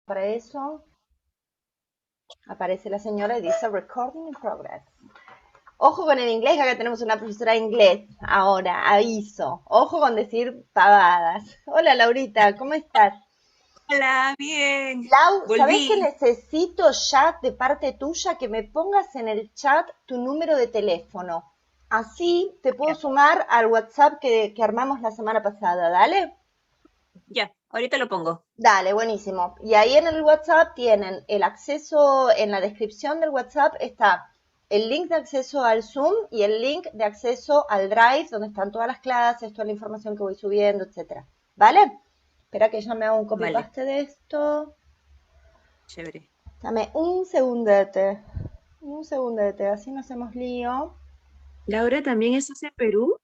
Para eso aparece la señora y dice recording in progress. Ojo con el inglés, acá tenemos una profesora de inglés. Ahora, aviso. Ojo con decir pavadas. Hola Laurita, ¿cómo estás? Hola, bien. Lau, ¿sabés que Volví. necesito ya de parte tuya que me pongas en el chat tu número de teléfono? Así te puedo Ya, sumar al WhatsApp que armamos la semana pasada, ¿dale? ya, ahorita lo pongo. Dale, buenísimo. Y ahí en el WhatsApp tienen el acceso, en la descripción del WhatsApp está el link de acceso al Zoom y el link de acceso al Drive, donde están todas las clases, toda la información que voy subiendo, etcétera. ¿Vale? Espera que ya me hago un Vale, copy-paste de esto. chévere. Dame un segundete, así no hacemos lío. Laura también estás en Perú.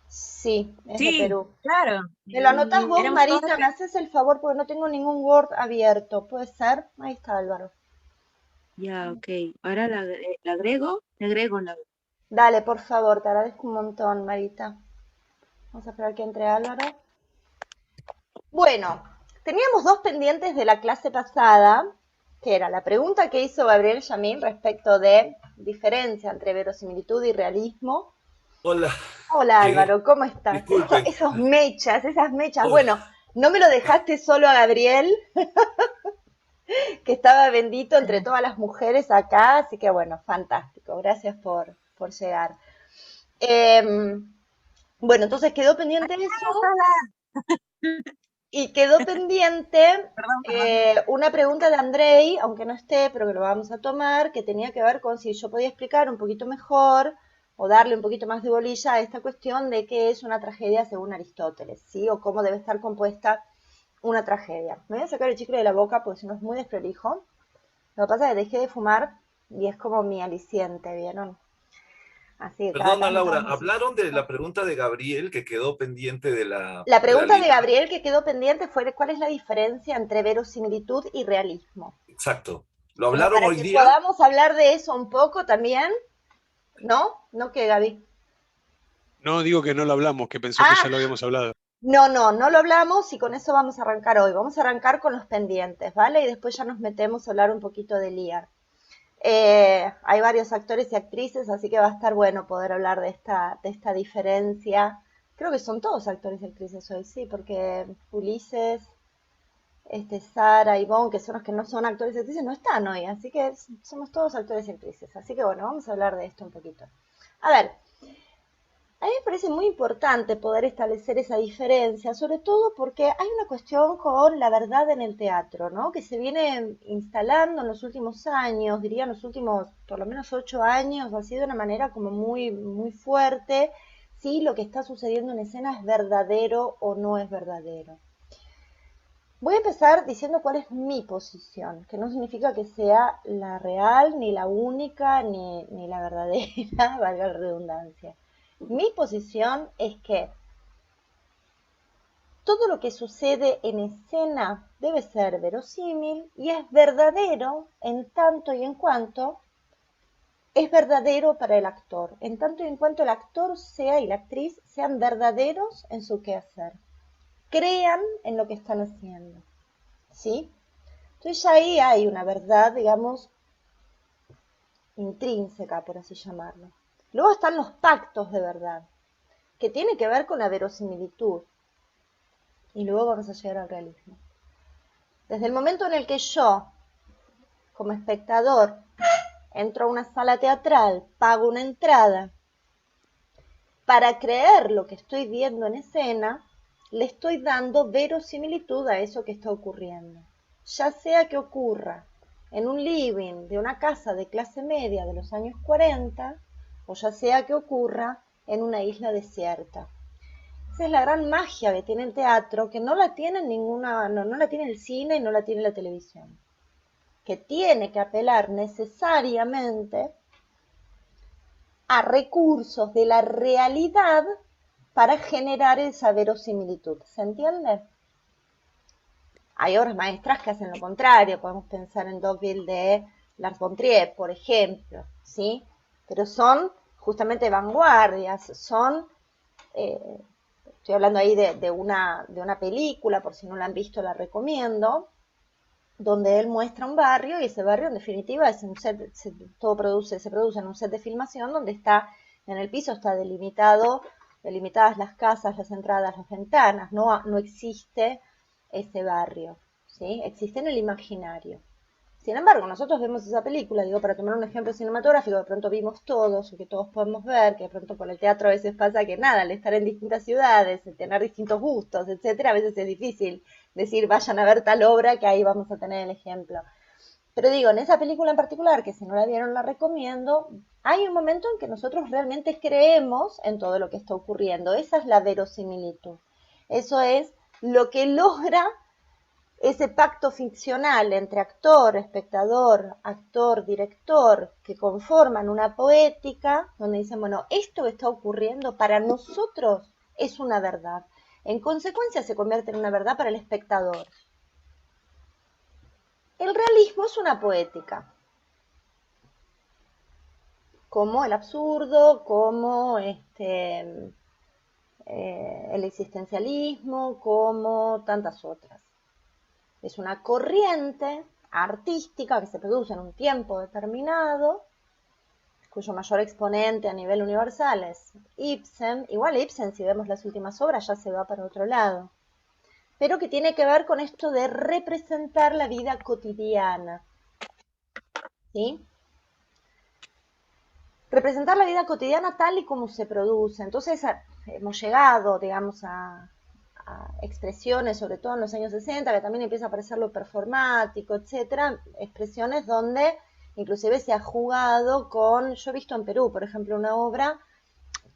Sí, es de Sí, Perú. claro. ¿Me lo anotás vos, Éramos todos de Marita? ¿Me Perú. haces el favor? Porque no tengo ningún Word abierto. ¿Puede ser? Ahí está, Álvaro. Ya, ok. Ahora la agrego. Le agrego la. Dale, por favor, te agradezco un montón, Marita. Vamos a esperar que entre Álvaro. Bueno, teníamos dos pendientes de la clase pasada, que era la pregunta que hizo Gabriel Yamil respecto de diferencia entre verosimilitud y realismo. Hola, Hola llegué. Álvaro, ¿cómo estás? Disculpen. Esos mechas, esas mechas. Hola. Bueno, no me lo dejaste solo a Gabriel, que estaba bendito entre todas las mujeres acá, así que bueno, fantástico. Gracias por llegar. Eh, bueno, entonces quedó pendiente eso. Hola. Y quedó pendiente Perdón, perdón. una pregunta de Andrei, aunque no esté, pero que lo vamos a tomar, que tenía que ver con si yo podía explicar un poquito mejor o darle un poquito más de bolilla a esta cuestión de qué es una tragedia según Aristóteles, ¿sí? O cómo debe estar compuesta una tragedia. Me voy a sacar el chicle de la boca porque si no es muy desprolijo. Lo que pasa es que dejé de fumar y es como mi aliciente, ¿vieron? Así que cada Perdona, tanto... Laura. Hablaron de la pregunta de Gabriel que quedó pendiente de la La pregunta de realidad. Gabriel que quedó pendiente fue cuál es la diferencia entre verosimilitud y realismo. Exacto. ¿Lo Como hablaron para hoy que día? podamos hablar de eso un poco también, ¿no? ¿No qué, Gaby? No, digo que no lo hablamos, que pensó que Ah, ya lo habíamos hablado. no lo hablamos y con eso vamos a arrancar hoy. Vamos a arrancar con los pendientes, ¿vale? Y después ya nos metemos a hablar un poquito de Lear. Hay varios actores y actrices, así que va a estar bueno poder hablar de esta diferencia. Creo que son todos actores y actrices hoy, sí, porque Ulises, Sara, Ivonne, que son los que no son actores y actrices, no están hoy, así que somos todos actores y actrices. Así que bueno, vamos a hablar de esto un poquito. A ver, a mí me parece muy importante poder establecer esa diferencia, sobre todo porque hay una cuestión con la verdad en el teatro, ¿no? Que se viene instalando en los últimos años, diría en los últimos por lo menos 8 años, ha sido de una manera como muy, muy fuerte, si lo que está sucediendo en escena es verdadero o no es verdadero. Voy a empezar diciendo cuál es mi posición, que no significa que sea la real, ni la única, ni la verdadera, valga la redundancia. Mi posición es que todo lo que sucede en escena debe ser verosímil y es verdadero en tanto y en cuanto es verdadero para el actor, en tanto y en cuanto el actor sea y la actriz sean verdaderos en su quehacer, crean en lo que están haciendo, ¿sí? Entonces ya ahí hay una verdad, digamos, intrínseca, por así llamarlo. Luego están los pactos de verdad, que tiene que ver con la verosimilitud. Y luego vamos a llegar al realismo. Desde el momento en el que yo, como espectador, entro a una sala teatral, pago una entrada, para creer lo que estoy viendo en escena, le estoy dando verosimilitud a eso que está ocurriendo. Ya sea que ocurra en un living de una casa de clase media de los años 40, o ya sea que ocurra en una isla desierta. Esa es la gran magia que tiene el teatro, que no la tiene ninguna, no la tiene el cine y no la tiene la televisión. Que tiene que apelar necesariamente a recursos de la realidad para generar esa verosimilitud. ¿Se entiende? Hay obras maestras que hacen lo contrario. Podemos pensar en Deauville de Lars von Trier, por ejemplo, ¿sí? Pero son justamente vanguardias, son, eh, estoy hablando ahí de una película, por si no la han visto la recomiendo, donde él muestra un barrio y ese barrio en definitiva es un set, se produce en un set de filmación donde está, en el piso está delimitadas las casas, las entradas, las ventanas, no existe ese barrio, ¿sí? Existe en el imaginario. Sin embargo, nosotros vemos esa película, digo, para tomar un ejemplo cinematográfico, de pronto vimos todos, o que todos podemos ver, que de pronto con el teatro a veces pasa que nada, al estar en distintas ciudades, el tener distintos gustos, etcétera, a veces es difícil decir, vayan a ver tal obra, que ahí vamos a tener el ejemplo. Pero digo, en esa película en particular, que si no la vieron la recomiendo, hay un momento en que nosotros realmente creemos en todo lo que está ocurriendo. Esa es la verosimilitud. Eso es lo que logra ese pacto ficcional entre actor, director, que conforman una poética donde dicen, bueno, esto que está ocurriendo para nosotros es una verdad. En consecuencia se convierte en una verdad para el espectador. El realismo es una poética, como el absurdo, como el existencialismo, como tantas otras. Es una corriente artística que se produce en un tiempo determinado, cuyo mayor exponente a nivel universal es Ibsen. Igual Ibsen, si vemos las últimas obras, ya se va para otro lado. Pero que tiene que ver con esto de representar la vida cotidiana, ¿sí? Representar la vida cotidiana tal y como se produce. Entonces hemos llegado, digamos, a expresiones, sobre todo en los años 60, que también empieza a aparecer lo performático, etcétera, expresiones donde inclusive se ha jugado con, yo he visto en Perú, por ejemplo, una obra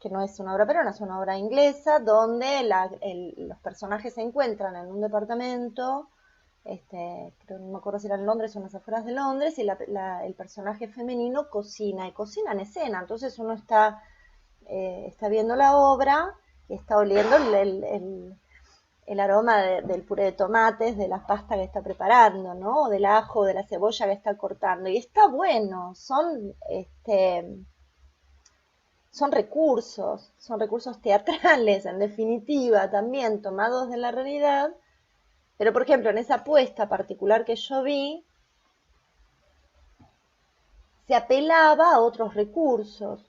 que no es una obra peruana, es una obra inglesa, donde los personajes se encuentran en un departamento, creo, no me acuerdo si era en Londres o en las afueras de Londres, y el personaje femenino cocina, y cocina en escena, entonces uno está viendo la obra y está oliendo el aroma del puré de tomates, de la pasta que está preparando, ¿no? O del ajo, de la cebolla que está cortando. Y está bueno, son recursos teatrales, en definitiva, también tomados de la realidad. Pero, por ejemplo, en esa apuesta particular que yo vi, se apelaba a otros recursos.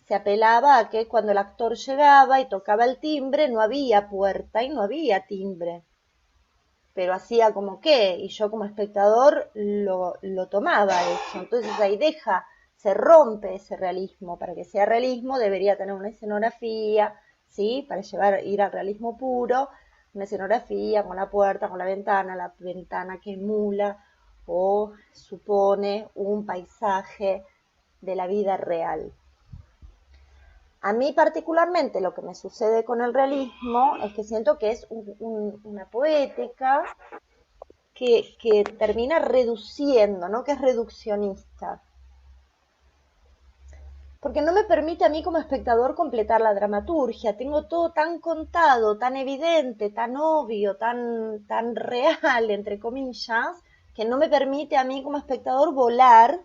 Se apelaba a que cuando el actor llegaba y tocaba el timbre, no había puerta y no había timbre. Pero hacía como que, y yo como espectador lo tomaba eso. Entonces ahí se rompe ese realismo. Para que sea realismo debería tener una escenografía, ¿sí? Para ir al realismo puro, una escenografía con la puerta, con la ventana que emula o supone un paisaje de la vida real. A mí particularmente lo que me sucede con el realismo es que siento que es una poética que termina reduciendo, ¿no? Que es reduccionista. Porque no me permite a mí como espectador completar la dramaturgia. Tengo todo tan contado, tan evidente, tan obvio, tan real, entre comillas, que no me permite a mí como espectador volar.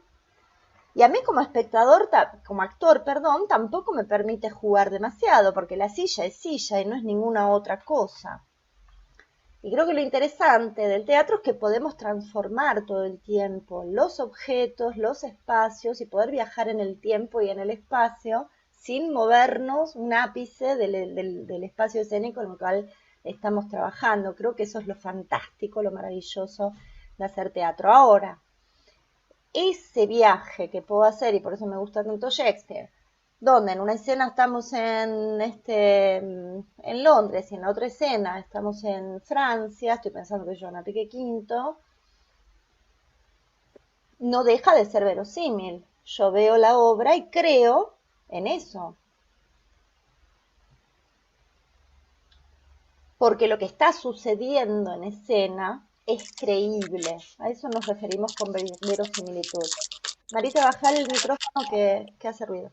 Y a mí como espectador, como actor, perdón, tampoco me permite jugar demasiado, porque la silla es silla y no es ninguna otra cosa. Y creo que lo interesante del teatro es que podemos transformar todo el tiempo los objetos, los espacios y poder viajar en el tiempo y en el espacio sin movernos un ápice del espacio escénico en el cual estamos trabajando. Creo que eso es lo fantástico, lo maravilloso de hacer teatro. Ahora, ese viaje que puedo hacer, y por eso me gusta tanto Shakespeare, donde en una escena estamos en Londres y en la otra escena estamos en Francia, estoy pensando que yo en Enrique V, no deja de ser verosímil. Yo veo la obra y creo en eso. Porque lo que está sucediendo en escena es creíble. A eso nos referimos con verosimilitud. Marita, baja el micrófono que hace ruido.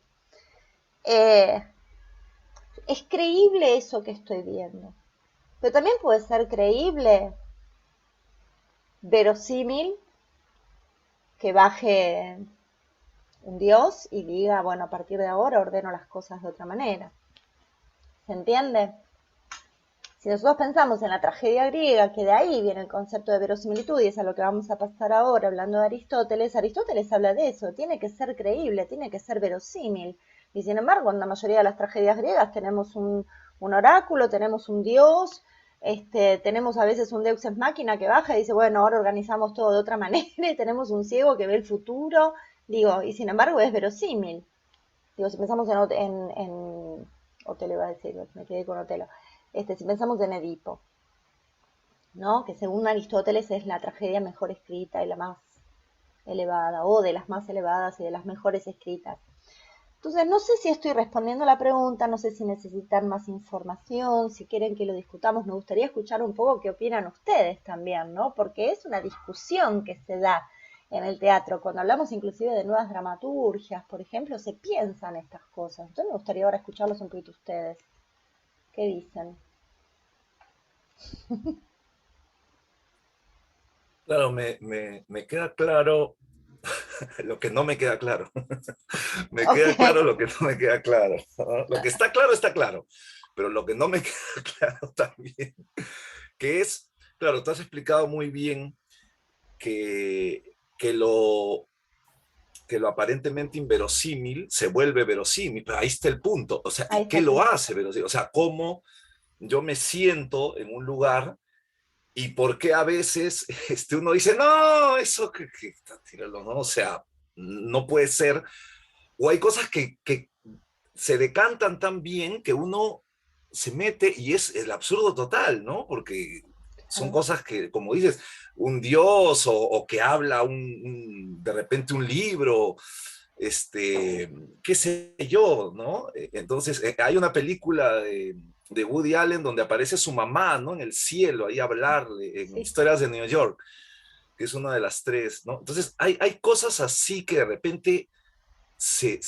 Es creíble eso que estoy viendo. Pero también puede ser creíble, verosímil, que baje un Dios y diga, bueno, a partir de ahora ordeno las cosas de otra manera. ¿Se entiende? Si nosotros pensamos en la tragedia griega, que de ahí viene el concepto de verosimilitud, y es a lo que vamos a pasar ahora hablando de Aristóteles, Aristóteles habla de eso, tiene que ser creíble, tiene que ser verosímil. Y sin embargo, en la mayoría de las tragedias griegas tenemos un oráculo, tenemos un dios, tenemos a veces un deus ex machina que baja y dice, bueno, ahora organizamos todo de otra manera, y tenemos un ciego que ve el futuro, digo, y sin embargo es verosímil. Digo, si pensamos en Otelo, iba a decir, me quedé con Otelo. Si pensamos en Edipo, ¿no? Que según Aristóteles es la tragedia mejor escrita y la más elevada, o de las más elevadas y de las mejores escritas. Entonces, no sé si estoy respondiendo a la pregunta, no sé si necesitan más información, si quieren que lo discutamos, me gustaría escuchar un poco qué opinan ustedes también, ¿no? Porque es una discusión que se da en el teatro. Cuando hablamos inclusive de nuevas dramaturgias, por ejemplo, se piensan estas cosas. Entonces me gustaría ahora escucharlos un poquito ustedes. ¿Qué dicen? Claro, me queda claro lo que no me queda claro. Me Ok. queda claro lo que no me queda claro, ¿no? Lo que está claro, pero lo que no me queda claro también, que es, claro, tú has explicado muy bien que lo aparentemente inverosímil se vuelve verosímil, pero ahí está el punto, o sea, Ahí ¿y está qué el lo punto. hace verosímil? O sea, ¿cómo yo me siento en un lugar y por qué a veces uno dice, no, eso que tíralo, ¿no? O sea, no puede ser, o hay cosas que se decantan tan bien que uno se mete y es el absurdo total, ¿no? Porque son Claro. cosas que, como dices, un dios o que habla de repente un libro, qué sé yo, ¿no? Entonces, hay una película de Woody Allen donde aparece su mamá, ¿no? En el cielo, ahí a hablar en Sí. Historias de New York, que es una de las tres, ¿no? Entonces, hay cosas así que de repente se,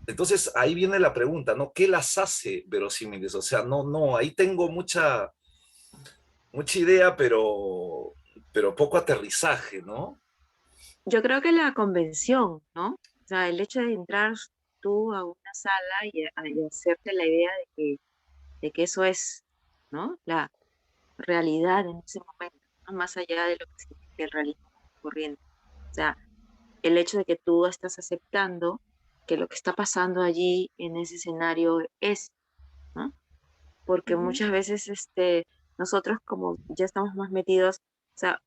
entonces ahí viene la pregunta, ¿no? ¿Qué las hace verosímiles? O sea, no, ahí tengo mucha idea, pero poco aterrizaje, ¿no? Yo creo que la convención, ¿no? O sea, el hecho de entrar tú a una sala y hacerte la idea de que eso es, ¿no? La realidad en ese momento, ¿no? Más allá de lo que significa el realismo corriente. O sea, el hecho de que tú estás aceptando que lo que está pasando allí en ese escenario es, ¿no? Porque Ujú. muchas veces nosotros como ya estamos más metidos, o sea,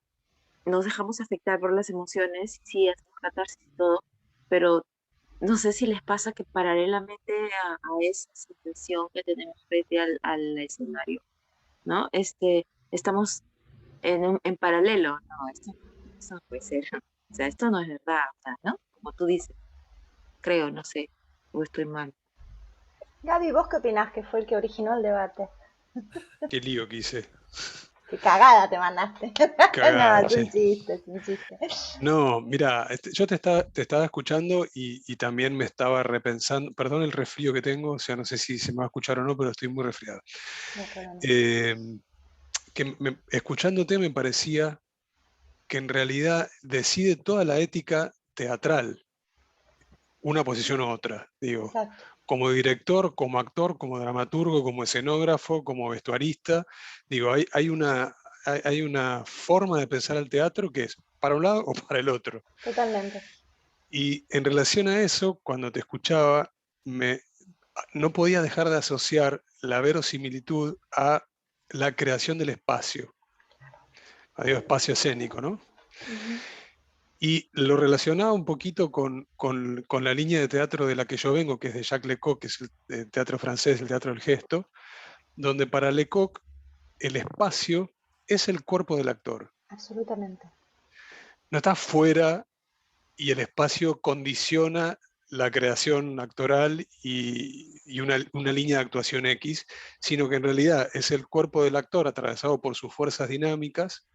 nos dejamos afectar por las emociones, sí, hacemos catarsis y todo, pero no sé si les pasa que paralelamente a esa sensación que tenemos frente al escenario, ¿no? Estamos en paralelo, no, esto no puede ser, o sea, esto no es verdad, o sea, ¿no? Como tú dices, creo, no sé, o estoy mal. Gaby, ¿vos qué opinás que fue el que originó el debate? Qué lío que hice. Qué cagada te mandaste. No, Cagada, es un sí. chiste, es un chiste. No, mira, yo te estaba escuchando y también me estaba repensando, perdón el resfrío que tengo, o sea, no sé si se me va a escuchar o no, pero estoy muy resfriado. No hay problema. Eh, Escuchándote me parecía que en realidad decide toda la ética teatral, una posición u otra, digo, Exacto. como director, como actor, como dramaturgo, como escenógrafo, como vestuarista, digo, hay una forma de pensar el teatro que es para un lado o para el otro. Totalmente. Y en relación a eso, cuando te escuchaba, no podía dejar de asociar la verosimilitud a la creación del espacio, a espacio escénico, ¿no? Ujú. Y lo relacionaba un poquito con la línea de teatro de la que yo vengo, que es de Jacques Lecoq, que es el teatro francés, el teatro del gesto, donde para Lecoq el espacio es el cuerpo del actor. Absolutamente. No está fuera y el espacio condiciona la creación actoral y una línea de actuación X, sino que en realidad es el cuerpo del actor atravesado por sus fuerzas dinámicas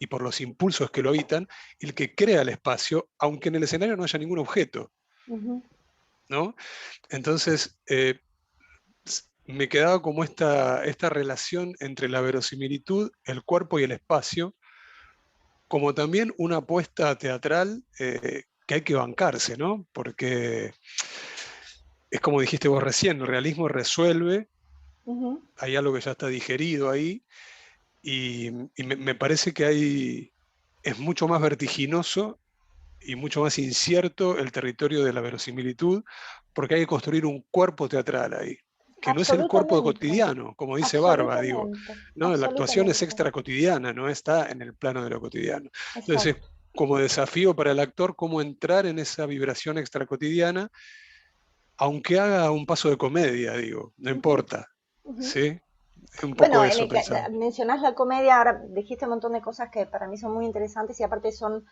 y por los impulsos que lo habitan, el que crea el espacio, aunque en el escenario no haya ningún objeto, Ujú. ¿no? Entonces, me quedaba como esta relación entre la verosimilitud, el cuerpo y el espacio, como también una apuesta teatral que hay que bancarse, ¿no? Porque es como dijiste vos recién, el realismo resuelve Ujú. Hay algo que ya está digerido ahí y me parece que es mucho más vertiginoso y mucho más incierto el territorio de la verosimilitud, porque hay que construir un cuerpo teatral ahí, que no es el cuerpo Absolutamente, cotidiano, como dice Barba, digo, absolutamente, ¿no? La actuación es absolutamente. extra cotidiana, no está en el plano de lo cotidiano. Entonces, Exacto. como desafío para el actor, cómo entrar en esa vibración extra cotidiana, aunque haga un paso de comedia, digo, no Ujú, importa, ujú. ¿sí? Un poco Bueno, en eso el pensaba. mencionás la comedia, ahora dijiste un montón de cosas que para mí son muy interesantes y aparte son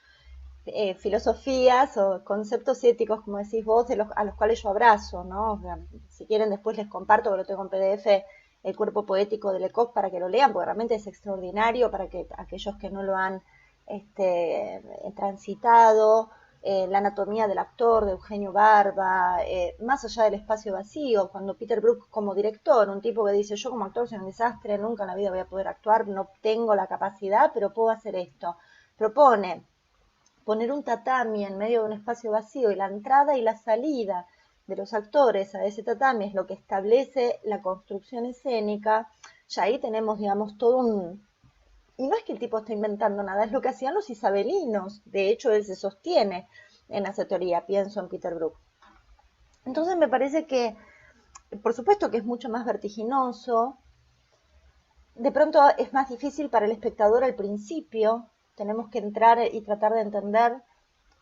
filosofías o conceptos éticos, como decís vos, a los cuales yo abrazo, ¿no? O sea, si quieren después les comparto, que lo tengo en PDF, el cuerpo poético de Lecoq para que lo lean, porque realmente es extraordinario para que aquellos que no lo han transitado, la anatomía del actor de Eugenio Barba, más allá del espacio vacío, cuando Peter Brook como director, un tipo que dice, yo como actor soy un desastre, nunca en la vida voy a poder actuar, no tengo la capacidad, pero puedo hacer esto. Propone poner un tatami en medio de un espacio vacío y la entrada y la salida de los actores a ese tatami es lo que establece la construcción escénica, ya ahí tenemos, digamos, todo un... Y no es que el tipo esté inventando nada, es lo que hacían los isabelinos. De hecho, él se sostiene en esa teoría, pienso en Peter Brook. Entonces me parece que, por supuesto que es mucho más vertiginoso, de pronto es más difícil para el espectador al principio, tenemos que entrar y tratar de entender.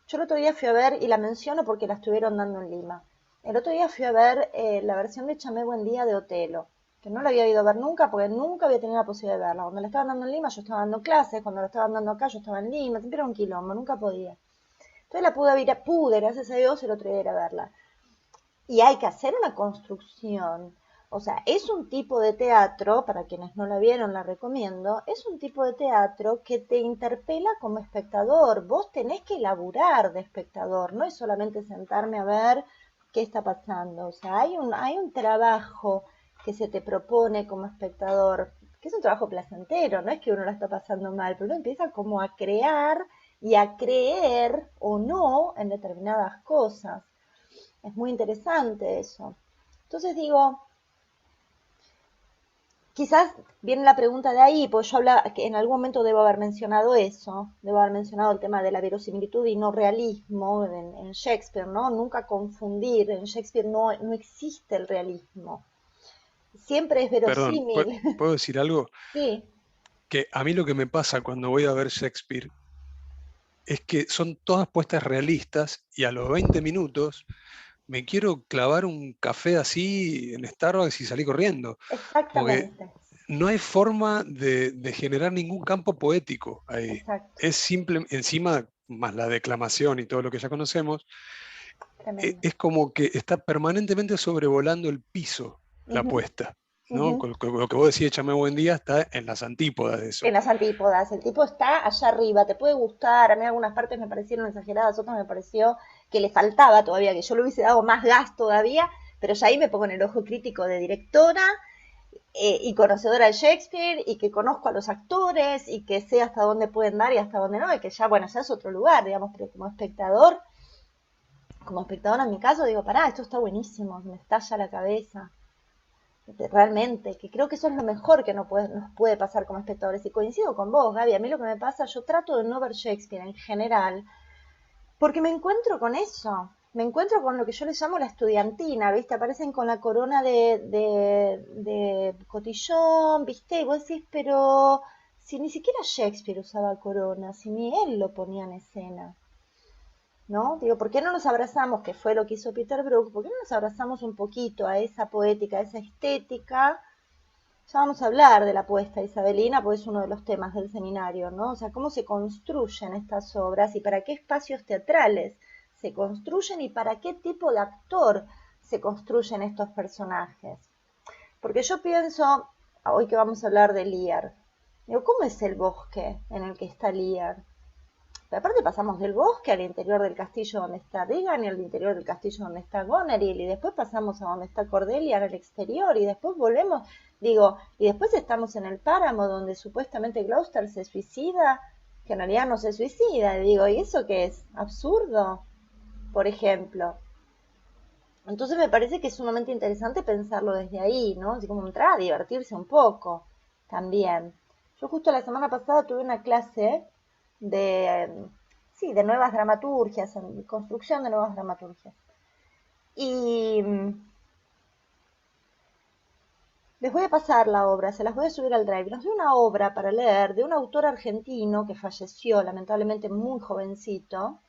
Yo el otro día fui a ver, y la menciono porque la estuvieron dando en Lima, el otro día fui a ver la versión de Chamé Buen Día de Otelo, que no la había ido a ver nunca porque nunca había tenido la posibilidad de verla. Cuando la estaban dando en Lima yo estaba dando clases, cuando la estaban dando acá yo estaba en Lima, siempre era un quilombo, nunca podía. Entonces la pude, gracias a Dios, el otro día ir a verla. Y hay que hacer una construcción. O sea, es un tipo de teatro, para quienes no la vieron la recomiendo, es un tipo de teatro que te interpela como espectador. Vos tenés que laburar de espectador, no es solamente sentarme a ver qué está pasando. O sea, hay un trabajo que se te propone como espectador, que es un trabajo placentero, no es que uno la está pasando mal, pero uno empieza como a crear y a creer o no en determinadas cosas. Es muy interesante eso. Entonces digo, quizás viene la pregunta de ahí, pues yo hablaba, que en algún momento debo haber mencionado eso, debo haber mencionado el tema de la verosimilitud y no realismo en Shakespeare, ¿no? Nunca confundir, en Shakespeare no existe el realismo, siempre es Perdón, verosímil. ¿puedo decir algo? Sí, Que a mí lo que me pasa cuando voy a ver Shakespeare es que son todas puestas realistas y a los 20 minutos me quiero clavar un café así en Starbucks y salir corriendo, porque exactamente, no hay forma de generar ningún campo poético ahí. exacto, Es simple, encima, más la declamación y todo lo que ya conocemos, tremendo. es como que está permanentemente sobrevolando el piso la Ujú, puesta, ¿no? ujú. Lo que vos decís, Échame buen día, está en las antípodas de En eso. las antípodas. El tipo está allá arriba, te puede gustar, a mí algunas partes me parecieron exageradas, otras me pareció que le faltaba todavía, que yo le hubiese dado más gas todavía, pero ya ahí me pongo en el ojo crítico de directora y conocedora de Shakespeare y que conozco a los actores y que sé hasta dónde pueden dar y hasta dónde no, y que ya, bueno, ya es otro lugar, digamos, pero como espectador en mi caso, digo, pará, esto está buenísimo, me estalla la cabeza realmente, que creo que eso es lo mejor que nos puede pasar como espectadores. Y coincido con vos, Gaby, a mí lo que me pasa, yo trato de no ver Shakespeare en general, porque me encuentro con eso, me encuentro con lo que yo le llamo la estudiantina, ¿viste? Aparecen con la corona de cotillón, ¿viste? Y vos decís, pero si ni siquiera Shakespeare usaba corona, si ni él lo ponía en escena. ¿No? Digo, ¿por qué no nos abrazamos, que fue lo que hizo Peter Brook, por qué no nos abrazamos un poquito a esa poética, a esa estética? Ya vamos a hablar de la puesta isabelina, porque es uno de los temas del seminario, ¿no? O sea, cómo se construyen estas obras y para qué espacios teatrales se construyen y para qué tipo de actor se construyen estos personajes. Porque yo pienso, hoy que vamos a hablar de Lear, digo, ¿cómo es el bosque en el que está Lear? Pero aparte pasamos del bosque al interior del castillo donde está Regan y al interior del castillo donde está Goneril y después pasamos a donde está Cordelia al exterior y después volvemos, digo, y después estamos en el páramo donde supuestamente Gloucester se suicida, que en realidad no se suicida, y digo, ¿y eso qué es? Absurdo, por ejemplo. Entonces me parece que es sumamente interesante pensarlo desde ahí, ¿no? Así como entrar a divertirse un poco también. Yo justo la semana pasada tuve una clase de, sí, de nuevas dramaturgias, construcción de nuevas dramaturgias. Y les voy a pasar la obra, se las voy a subir al Drive. Nos dio una obra para leer de un autor argentino que falleció lamentablemente muy jovencito,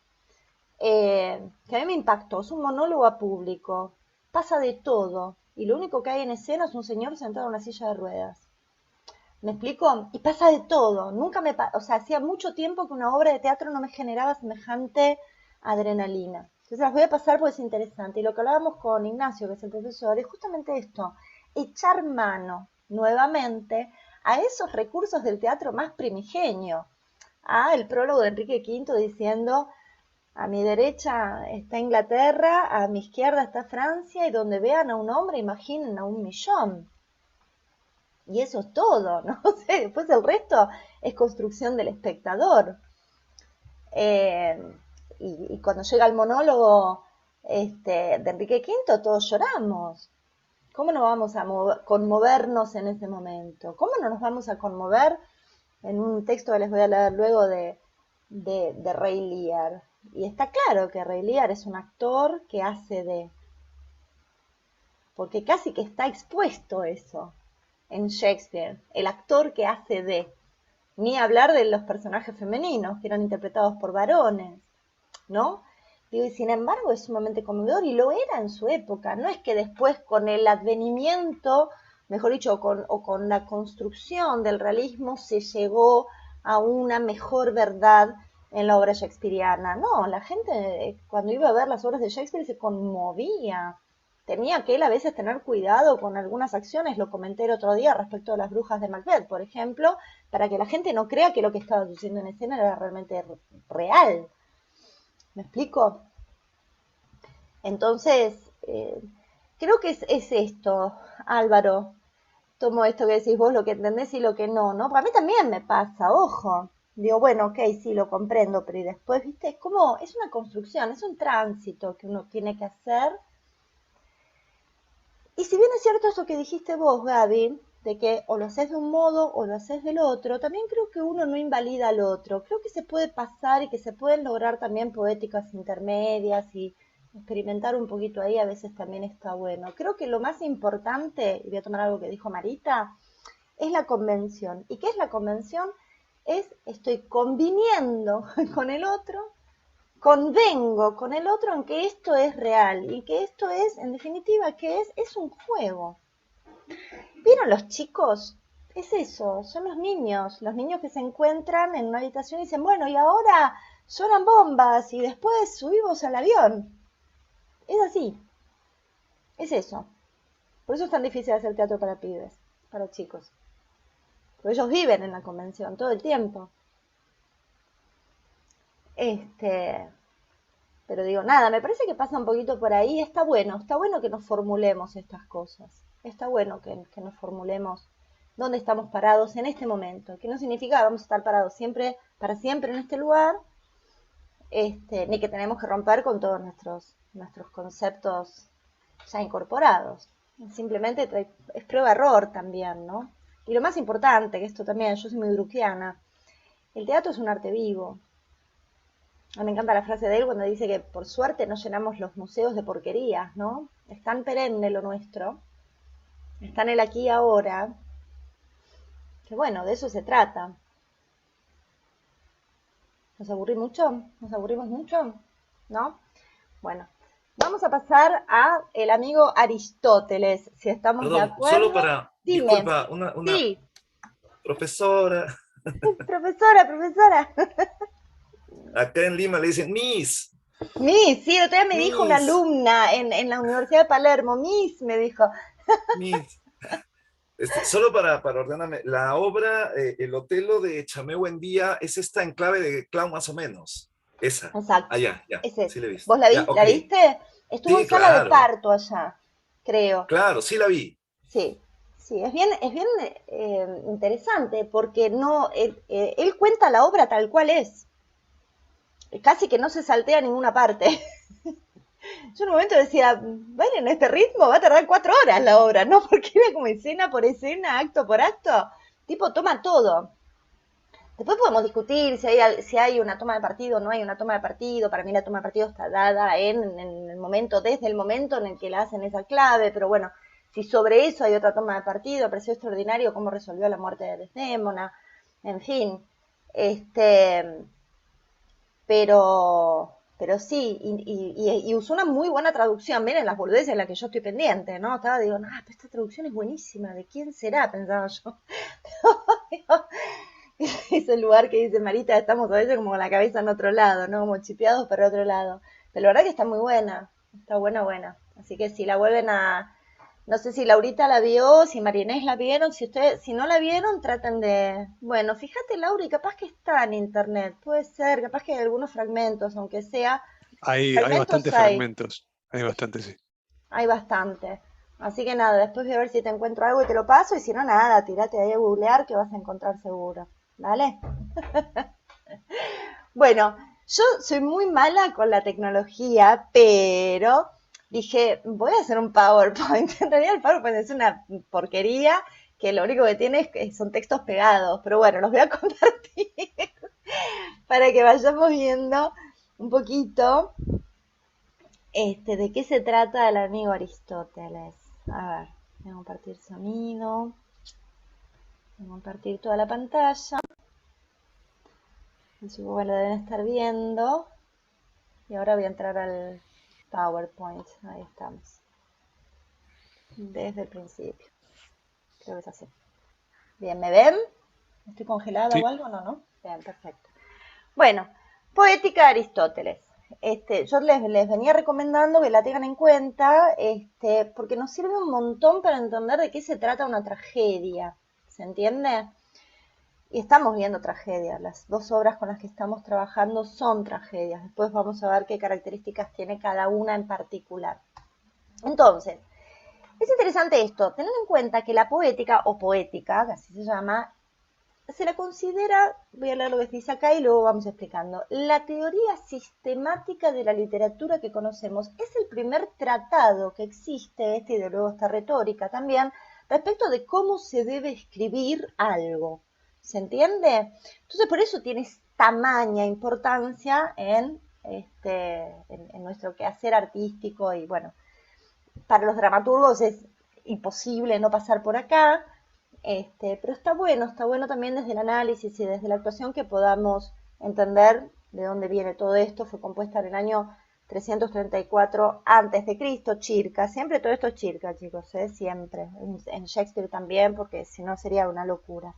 que a mí me impactó. Es un monólogo a público, pasa de todo, y lo único que hay en escena es un señor sentado en una silla de ruedas. ¿Me explico? Y pasa de todo. Nunca o sea, hacía mucho tiempo que una obra de teatro no me generaba semejante adrenalina. Entonces las voy a pasar porque es interesante. Y lo que hablábamos con Ignacio, que es el profesor, es justamente esto, echar mano nuevamente a esos recursos del teatro más primigenio. El prólogo de Enrique V diciendo: a mi derecha está Inglaterra, a mi izquierda está Francia, y donde vean a un hombre imaginen a 1.000.000. Y eso es todo, ¿no? O sea, después el resto es construcción del espectador. Eh, y cuando llega el monólogo de Enrique V, todos lloramos. ¿Cómo no vamos a conmovernos en ese momento? ¿Cómo no nos vamos a conmover en un texto que les voy a leer luego de Ray Lear? Y está claro que Ray Lear es un actor que hace de... Porque casi que está expuesto eso en Shakespeare, el actor que hace de... Ni hablar de los personajes femeninos que eran interpretados por varones, ¿no? Digo, y sin embargo es sumamente conmovedor, y lo era en su época. No es que después con el advenimiento, mejor dicho, o con la construcción del realismo se llegó a una mejor verdad en la obra shakespeariana. No, la gente cuando iba a ver las obras de Shakespeare se conmovía. Tenía que él a veces tener cuidado con algunas acciones, lo comenté el otro día respecto a las brujas de Macbeth, por ejemplo, para que la gente no crea que lo que estaba sucediendo en escena era realmente real. ¿Me explico? Entonces, creo que es esto, Álvaro. Tomo esto que decís vos, lo que entendés y lo que no, ¿no? Para mí también me pasa, ojo. Digo, bueno, ok, sí, lo comprendo, pero y después, viste, es como, es una construcción, es un tránsito que uno tiene que hacer. Y si bien es cierto eso que dijiste vos, Gaby, de que o lo haces de un modo o lo haces del otro, también creo que uno no invalida al otro. Creo que se puede pasar y que se pueden lograr también poéticas intermedias, y experimentar un poquito ahí a veces también está bueno. Creo que lo más importante, y voy a tomar algo que dijo Marita, es la convención. ¿Y qué es la convención? Estoy conviniendo con el otro, convengo con el otro en que esto es real y que esto es, en definitiva, que es un juego. ¿Vieron los chicos? Es eso, son los niños que se encuentran en una habitación y dicen, bueno, y ahora suenan bombas y después subimos al avión. Es así, es eso. Por eso es tan difícil hacer teatro para pibes, para chicos. Porque ellos viven en la convención todo el tiempo. Pero digo, nada, me parece que pasa un poquito por ahí. Está bueno que nos formulemos estas cosas. Está bueno que nos formulemos dónde estamos parados en este momento. Que no significa que vamos a estar parados siempre, para siempre en este lugar, ni que tenemos que romper con todos nuestros conceptos ya incorporados. Simplemente es prueba-error también, ¿no? Y lo más importante, que esto también, yo soy muy druckiana, el teatro es un arte vivo. A mí me encanta la frase de él cuando dice que por suerte no llenamos los museos de porquerías, ¿no? Es tan perenne lo nuestro, está en el aquí y ahora, que bueno, de eso se trata. ¿Nos aburrí mucho? ¿Nos aburrimos mucho? ¿No? Bueno, vamos a pasar a el amigo Aristóteles, si estamos de Perdón, acuerdo. solo para, Dime. disculpa, una Sí, profesora, profesora. acá en Lima le dicen Miss, Sí, el otro día me dijo una Miss, alumna en la Universidad de Palermo, me dijo. Miss. Solo para ordenarme, la obra El Otelo de Chamé Buendía es esta en clave de clown más o menos. Esa. Exacto, Ah, ya, es esa. sí la he visto. ¿Vos la Ya, viste? ok. ¿La viste? Estuvo en Sí, sala de claro, parto allá, creo. claro, sí la vi. Sí, sí, es bien interesante porque no, él cuenta la obra tal cual es. Casi que no se saltea ninguna parte. Yo en un momento decía, bueno, en este ritmo va a tardar 4 horas la obra, ¿no? Porque era como escena por escena, acto por acto. Tipo, toma todo. Después podemos discutir si hay una toma de partido o no hay una toma de partido. Para mí la toma de partido está dada en el momento, desde el momento en el que la hacen esa clave, pero bueno, si sobre eso hay otra toma de partido, pareció extraordinario cómo resolvió la muerte de Desdémona, en fin, pero sí, y usó una muy buena traducción, miren las boludeces en las que yo estoy pendiente, ¿no? Estaba, digo, no, pero esta traducción es buenísima, ¿de quién será? Pensaba yo. Ese lugar que dice Marita, estamos a veces como con la cabeza en otro lado, ¿no? Como chipeados para otro lado. Pero la verdad que está muy buena, está buena, buena. Así que si la vuelven a... No sé si Laurita la vio, si María Inés la vieron, si no la vieron, traten de... Bueno, fíjate Laura, y capaz que está en internet, puede ser, capaz que hay algunos fragmentos, aunque sea... Hay Fragmentos bastantes fragmentos, hay bastantes, sí. hay bastante. Así que nada, después voy a ver si te encuentro algo y te lo paso, y si no, nada, tirate ahí a googlear que vas a encontrar seguro. ¿Vale? Bueno, yo soy muy mala con la tecnología, pero dije, voy a hacer un PowerPoint. En realidad el PowerPoint es una porquería que lo único que tiene son textos pegados, pero bueno, los voy a compartir para que vayamos viendo un poquito de qué se trata el amigo Aristóteles. A ver, voy a compartir sonido, voy a compartir toda la pantalla. Supongo que lo deben estar viendo. Y ahora voy a entrar al PowerPoint. Ahí estamos. Desde el principio. Creo que es así. Bien, ¿me ven? ¿Estoy congelada o Sí, algo? No, ¿no? Bien, perfecto. Bueno, Poética de Aristóteles. Yo les venía recomendando que la tengan en cuenta, porque nos sirve un montón para entender de qué se trata una tragedia. ¿Se entiende? Y estamos viendo tragedias. Las dos obras con las que estamos trabajando son tragedias. Después vamos a ver qué características tiene cada una en particular. Entonces, es interesante esto, tener en cuenta que la poética, o poética, que así se llama, se la considera, voy a leer lo que dice acá y luego vamos explicando, la teoría sistemática de la literatura que conocemos. Es el primer tratado que existe, y de luego esta retórica también, respecto de cómo se debe escribir algo. ¿Se entiende? Entonces por eso tiene tamaña importancia en nuestro quehacer artístico y bueno, para los dramaturgos es imposible no pasar por acá, pero está bueno también desde el análisis y desde la actuación que podamos entender de dónde viene todo esto. Fue compuesta en el año 334 antes de Cristo, Circa, siempre todo esto es Circa, chicos, siempre, en Shakespeare también, porque si no sería una locura.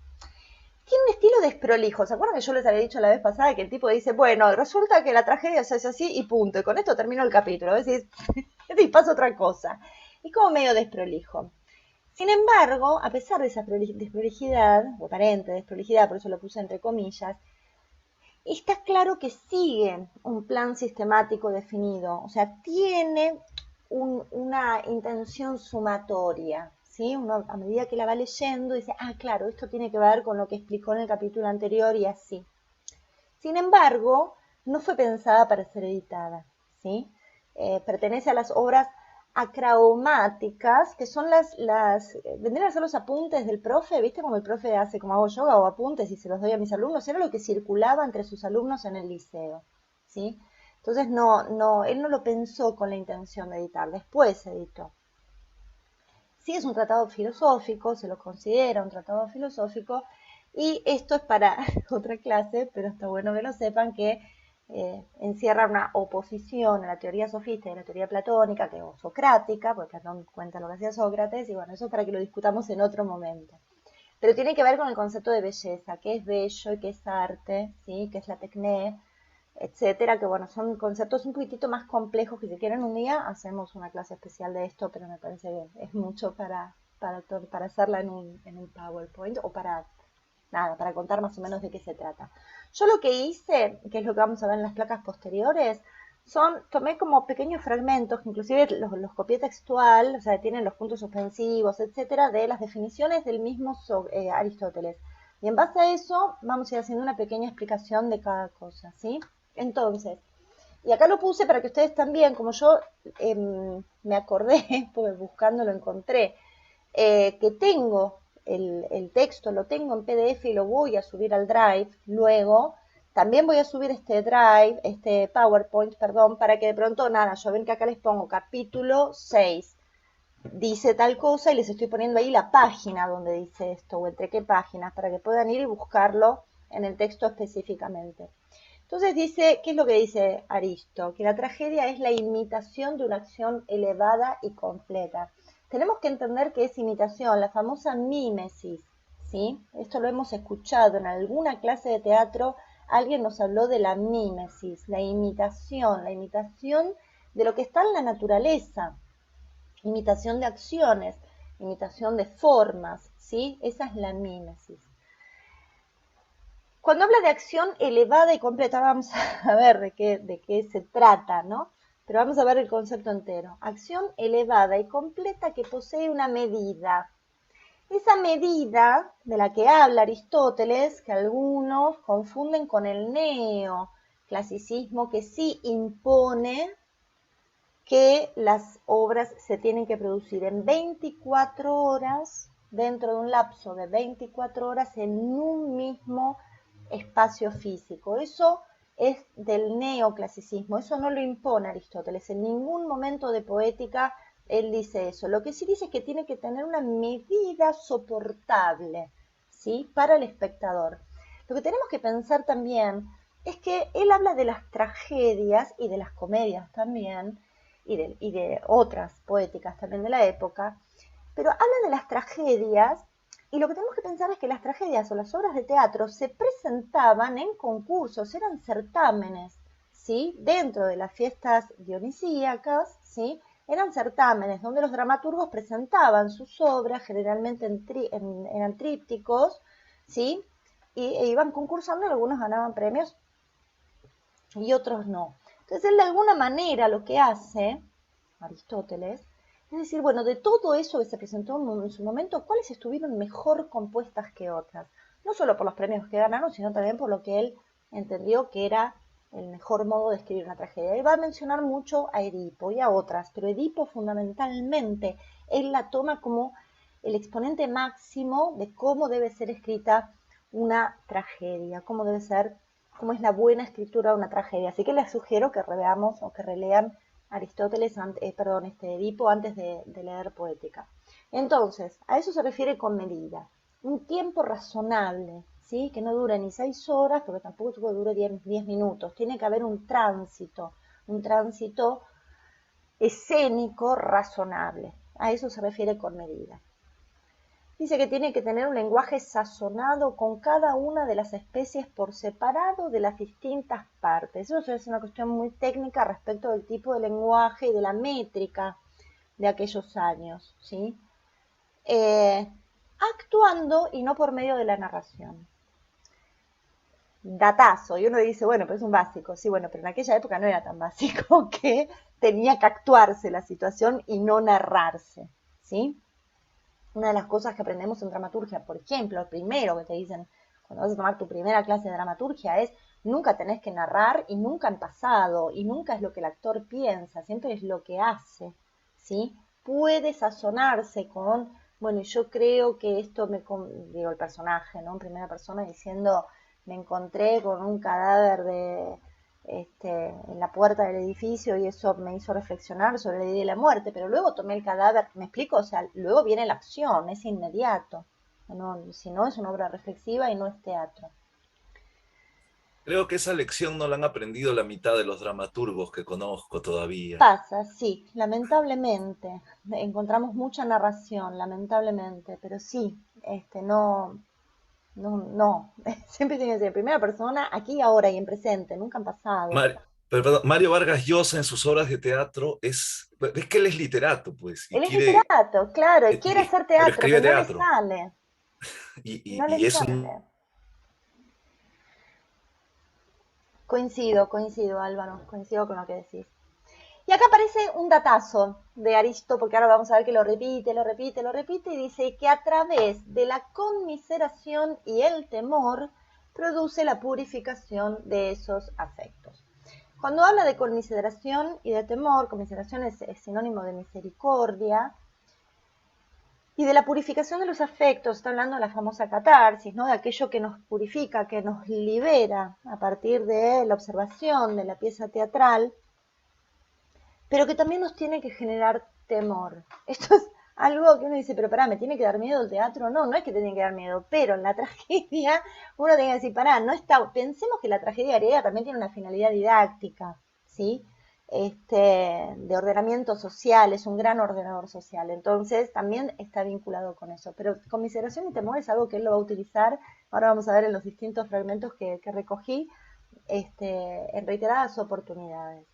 Tiene un estilo desprolijo. ¿Se acuerdan que yo les había dicho la vez pasada que el tipo dice, bueno, resulta que la tragedia se hace así y punto, y con esto termino el capítulo? Decís, y pasa otra cosa. Es como medio desprolijo. Sin embargo, a pesar de esa desprolijidad, o aparente desprolijidad, por eso lo puse entre comillas, está claro que sigue un plan sistemático definido, o sea, tiene una intención sumatoria, ¿sí? Uno, a medida que la va leyendo, dice, ah, claro, esto tiene que ver con lo que explicó en el capítulo anterior y así. Sin embargo, no fue pensada para ser editada, ¿sí? Pertenece a las obras acraomáticas, que son vendrían a ser los apuntes del profe, ¿viste? Como el profe hace, como hago yoga o apuntes y se los doy a mis alumnos, era lo que circulaba entre sus alumnos en el liceo, ¿sí? Entonces él no lo pensó con la intención de editar, después se editó. Sí es un tratado filosófico, se lo considera un tratado filosófico, y esto es para otra clase, pero está bueno que lo sepan, que encierra una oposición a la teoría sofista y a la teoría platónica, o socrática, porque Platón cuenta lo que hacía Sócrates, y bueno, eso es para que lo discutamos en otro momento. Pero tiene que ver con el concepto de belleza, qué es bello y qué es arte, ¿sí? Qué es la tecné, etcétera, que bueno, son conceptos un poquitito más complejos que si quieren un día hacemos una clase especial de esto, pero me parece que es mucho para hacerla en un PowerPoint o para contar más o menos de qué se trata. Yo lo que hice, que es lo que vamos a ver en las placas posteriores, tomé como pequeños fragmentos, que inclusive los copié textual, o sea, tienen los puntos suspensivos, etcétera, de las definiciones del mismo Aristóteles. Y en base a eso vamos a ir haciendo una pequeña explicación de cada cosa, ¿sí? Entonces, Y acá lo puse para que ustedes también, como yo me acordé, porque buscando lo encontré, que tengo el texto, lo tengo en PDF y lo voy a subir al Drive luego. También voy a subir este PowerPoint, perdón, para que de pronto, nada, yo ven que acá les pongo capítulo 6, dice tal cosa y les estoy poniendo ahí la página donde dice esto, o entre qué páginas, para que puedan ir y buscarlo en el texto específicamente. Entonces dice, ¿qué es lo que dice Aristo? Que la tragedia es la imitación de una acción elevada y completa. Tenemos que entender que es imitación, la famosa mímesis, ¿sí? Esto lo hemos escuchado en alguna clase de teatro, alguien nos habló de la mímesis, la imitación de lo que está en la naturaleza, imitación de acciones, imitación de formas, ¿sí? Esa es la mímesis. Cuando habla de acción elevada y completa, vamos a ver de qué se trata, ¿no? Pero vamos a ver el concepto entero. Acción elevada y completa que posee una medida. Esa medida de la que habla Aristóteles, que algunos confunden con el neoclasicismo, que sí impone que las obras se tienen que producir en 24 horas, dentro de un lapso de 24 horas en un mismo espacio físico. Eso es del neoclasicismo, eso no lo impone Aristóteles, en ningún momento de poética él dice eso. Lo que sí dice es que tiene que tener una medida soportable, ¿sí? Para el espectador. Lo que tenemos que pensar también es que él habla de las tragedias y de las comedias también, y de otras poéticas también de la época, pero habla de las tragedias. Y lo que tenemos que pensar es que las tragedias o las obras de teatro se presentaban en concursos, eran certámenes, ¿sí? Dentro de las fiestas dionisíacas, ¿sí? Eran certámenes donde los dramaturgos presentaban sus obras, generalmente eran trípticos, ¿sí? E iban concursando y algunos ganaban premios y otros no. Entonces él de alguna manera lo que hace, Aristóteles, es decir, bueno, de todo eso que se presentó en su momento, ¿cuáles estuvieron mejor compuestas que otras? No solo por los premios que ganaron, sino también por lo que él entendió que era el mejor modo de escribir una tragedia. Él va a mencionar mucho a Edipo y a otras, pero Edipo fundamentalmente, él la toma como el exponente máximo de cómo debe ser escrita una tragedia, cómo es la buena escritura de una tragedia. Así que les sugiero que reveamos o que relean Aristóteles, Edipo antes de leer Poética. Entonces, a eso se refiere con medida. Un tiempo razonable, ¿sí? Que no dure ni 6 horas, porque tampoco dure 10 minutos. Tiene que haber un tránsito escénico razonable. A eso se refiere con medida. Dice que tiene que tener un lenguaje sazonado con cada una de las especies por separado de las distintas partes. Eso es una cuestión muy técnica respecto del tipo de lenguaje y de la métrica de aquellos años, ¿sí? Actuando y no por medio de la narración. Datazo, y uno dice, bueno, pero es un básico, sí, bueno, pero en aquella época no era tan básico que tenía que actuarse la situación y no narrarse, ¿sí? Una de las cosas que aprendemos en dramaturgia, por ejemplo, el primero que te dicen cuando vas a tomar tu primera clase de dramaturgia es nunca tenés que narrar y nunca en pasado y nunca es lo que el actor piensa, siempre es lo que hace, ¿sí? Puede sazonarse con, bueno, yo creo que esto digo el personaje, ¿no? En primera persona diciendo, me encontré con un cadáver en la puerta del edificio y eso me hizo reflexionar sobre la idea de la muerte, pero luego tomé el cadáver, ¿me explico? O sea, luego viene la acción, es inmediato, si no es una obra reflexiva y no es teatro. Creo que esa lección no la han aprendido la mitad de los dramaturgos que conozco todavía. Pasa, sí, lamentablemente, encontramos mucha narración, lamentablemente, pero sí, no, siempre tiene que ser en primera persona, aquí, ahora y en presente, nunca en pasado. Perdón, Mario Vargas Llosa en sus obras de teatro es que él es literato, pues, y Él es quiere, literato, claro, y quiere hacer pero teatro, escribe pero no le teatro. sale, Y, no le y es sale. Coincido, Álvaro, coincido con lo que decís. Y acá aparece un datazo de Aristo, porque ahora vamos a ver que lo repite, y dice que a través de la conmiseración y el temor produce la purificación de esos afectos. Cuando habla de conmiseración y de temor, conmiseración es sinónimo de misericordia, y de la purificación de los afectos, está hablando de la famosa catarsis, ¿no? De aquello que nos purifica, que nos libera a partir de la observación de la pieza teatral, pero que también nos tiene que generar temor. Esto es algo que uno dice, pero pará, ¿me tiene que dar miedo el teatro? No, no es que te tiene que dar miedo, pero en la tragedia uno tiene que decir, pará, no está, pensemos que la tragedia griega también tiene una finalidad didáctica, ¿sí? De ordenamiento social, es un gran ordenador social, entonces también está vinculado con eso, pero conmiseración y temor es algo que él lo va a utilizar, ahora vamos a ver en los distintos fragmentos que recogí, en reiteradas oportunidades.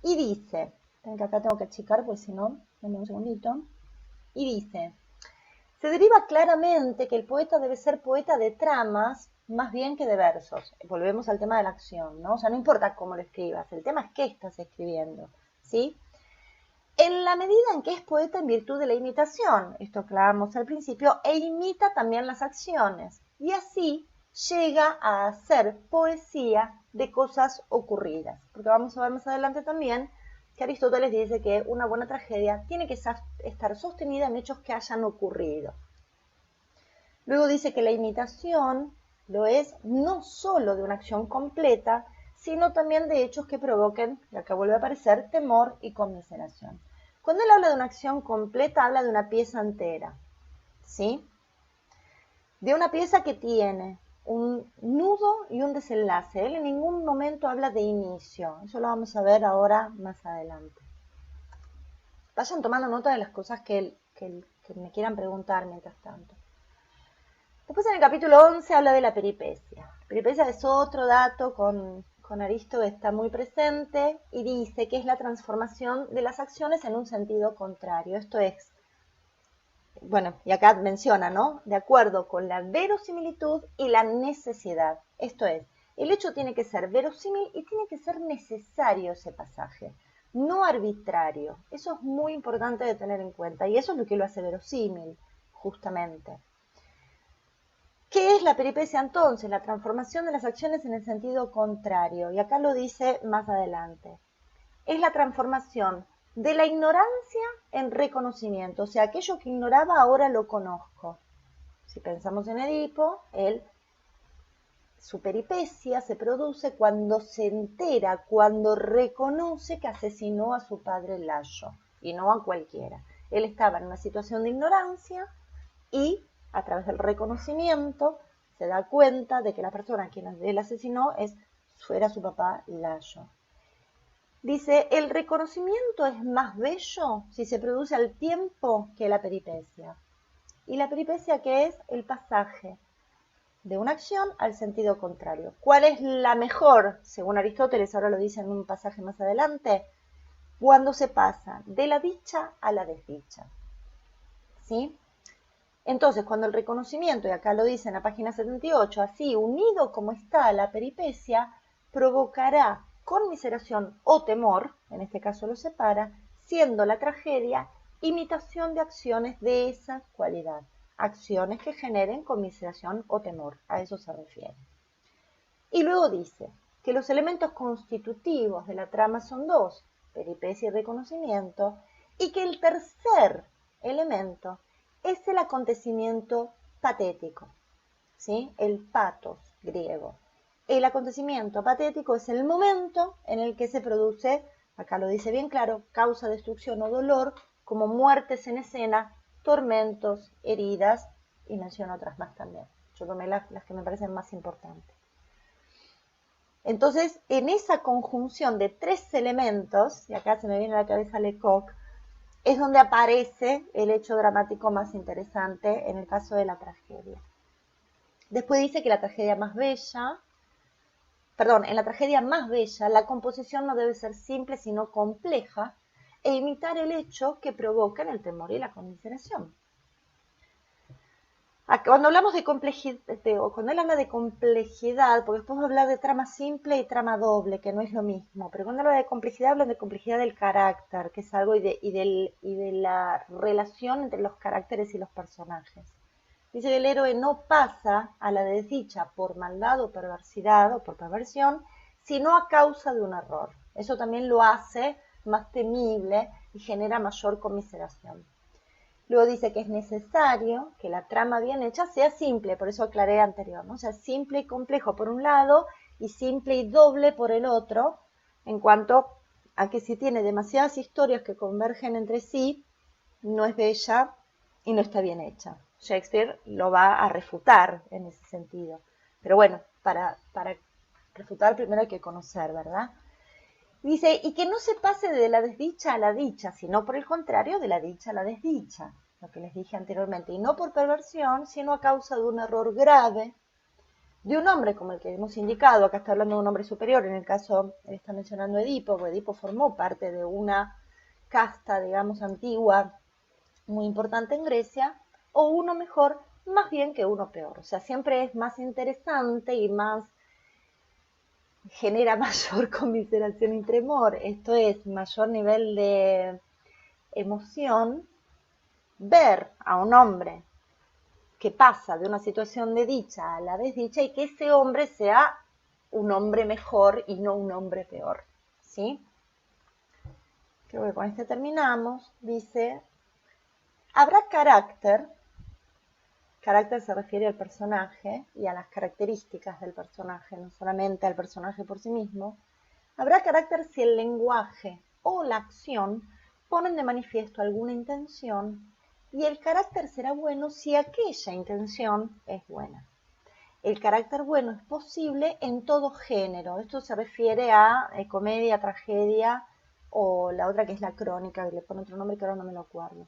Y dice, que acá tengo que achicar, pues si no, dame un segundito, y dice, se deriva claramente que el poeta debe ser poeta de tramas más bien que de versos. Volvemos al tema de la acción, ¿no? O sea, no importa cómo lo escribas, el tema es qué estás escribiendo, ¿sí? En la medida en que es poeta en virtud de la imitación, esto hablábamos al principio, e imita también las acciones, y así llega a hacer poesía de cosas ocurridas. Porque vamos a ver más adelante también que Aristóteles dice que una buena tragedia tiene que estar sostenida en hechos que hayan ocurrido. Luego dice que la imitación lo es no solo de una acción completa, sino también de hechos que provoquen, y acá vuelve a aparecer, temor y conmiseración. Cuando él habla de una acción completa, habla de una pieza entera, ¿sí? De una pieza que tiene un nudo y un desenlace. Él en ningún momento habla de inicio. Eso lo vamos a ver ahora más adelante. Vayan tomando nota de las cosas que me quieran preguntar mientras tanto. Después en el capítulo 11 habla de la peripecia. La peripecia es otro dato con Aristóteles está muy presente y dice que es la transformación de las acciones en un sentido contrario. Esto es, bueno, y acá menciona, ¿no? De acuerdo con la verosimilitud y la necesidad. Esto es, el hecho tiene que ser verosímil y tiene que ser necesario ese pasaje, no arbitrario. Eso es muy importante de tener en cuenta y eso es lo que lo hace verosímil, justamente. ¿Qué es la peripecia entonces? La transformación de las acciones en el sentido contrario. Y acá lo dice más adelante. Es la transformación de la ignorancia en reconocimiento. O sea, aquello que ignoraba ahora lo conozco. Si pensamos en Edipo, su peripecia se produce cuando se entera, cuando reconoce que asesinó a su padre Layo y no a cualquiera. Él estaba en una situación de ignorancia y a través del reconocimiento se da cuenta de que la persona a quien él asesinó era su papá Layo. Dice, el reconocimiento es más bello si se produce al tiempo que la peripecia. ¿Y la peripecia qué es? El pasaje de una acción al sentido contrario. ¿Cuál es la mejor? Según Aristóteles, ahora lo dice en un pasaje más adelante, cuando se pasa de la dicha a la desdicha. ¿Sí? Entonces, cuando el reconocimiento, y acá lo dice en la página 78, así unido como está a la peripecia, provocará conmiseración o temor, en este caso lo separa, siendo la tragedia imitación de acciones de esa cualidad, acciones que generen conmiseración o temor, a eso se refiere. Y luego dice que los elementos constitutivos de la trama son dos, peripecia y reconocimiento, y que el tercer elemento es el acontecimiento patético, ¿sí? El patos griego. El acontecimiento patético es el momento en el que se produce, acá lo dice bien claro, causa, destrucción o dolor, como muertes en escena, tormentos, heridas, y menciono otras más también. Yo tomé las que me parecen más importantes. Entonces, en esa conjunción de tres elementos, y acá se me viene a la cabeza Lecoq, es donde aparece el hecho dramático más interesante en el caso de la tragedia. Después dice que en la tragedia más bella, la composición no debe ser simple sino compleja e imitar el hecho que provocan el temor y la conmiseración. Cuando hablamos de complejidad, o cuando él habla de complejidad, porque después va a hablar de trama simple y trama doble, que no es lo mismo, pero cuando habla de complejidad, habla de complejidad del carácter, que es algo, y de la relación entre los caracteres y los personajes. Dice que el héroe no pasa a la desdicha por maldad o perversidad o por perversión, sino a causa de un error. Eso también lo hace más temible y genera mayor conmiseración. Luego dice que es necesario que la trama bien hecha sea simple, por eso aclaré anterior, ¿no? O sea, simple y complejo por un lado y simple y doble por el otro, en cuanto a que si tiene demasiadas historias que convergen entre sí, no es bella y no está bien hecha. Shakespeare lo va a refutar en ese sentido. Pero bueno, para refutar primero hay que conocer, ¿verdad? Dice, y que no se pase de la desdicha a la dicha, sino por el contrario, de la dicha a la desdicha, lo que les dije anteriormente, y no por perversión, sino a causa de un error grave de un hombre como el que hemos indicado. Acá está hablando de un hombre superior, en el caso, él está mencionando a Edipo, porque Edipo formó parte de una casta, digamos, antigua, muy importante en Grecia, o uno mejor, más bien que uno peor. O sea, siempre es más interesante y más genera mayor conmiseración y tremor, esto es, mayor nivel de emoción, ver a un hombre que pasa de una situación de dicha a la desdicha y que ese hombre sea un hombre mejor y no un hombre peor, ¿sí? Creo que con este terminamos. Dice, habrá carácter. Carácter se refiere al personaje y a las características del personaje, no solamente al personaje por sí mismo. Habrá carácter si el lenguaje o la acción ponen de manifiesto alguna intención, y el carácter será bueno si aquella intención es buena. El carácter bueno es posible en todo género. Esto se refiere a comedia, tragedia o la otra que es la crónica, que le pone otro nombre que ahora no me lo acuerdo.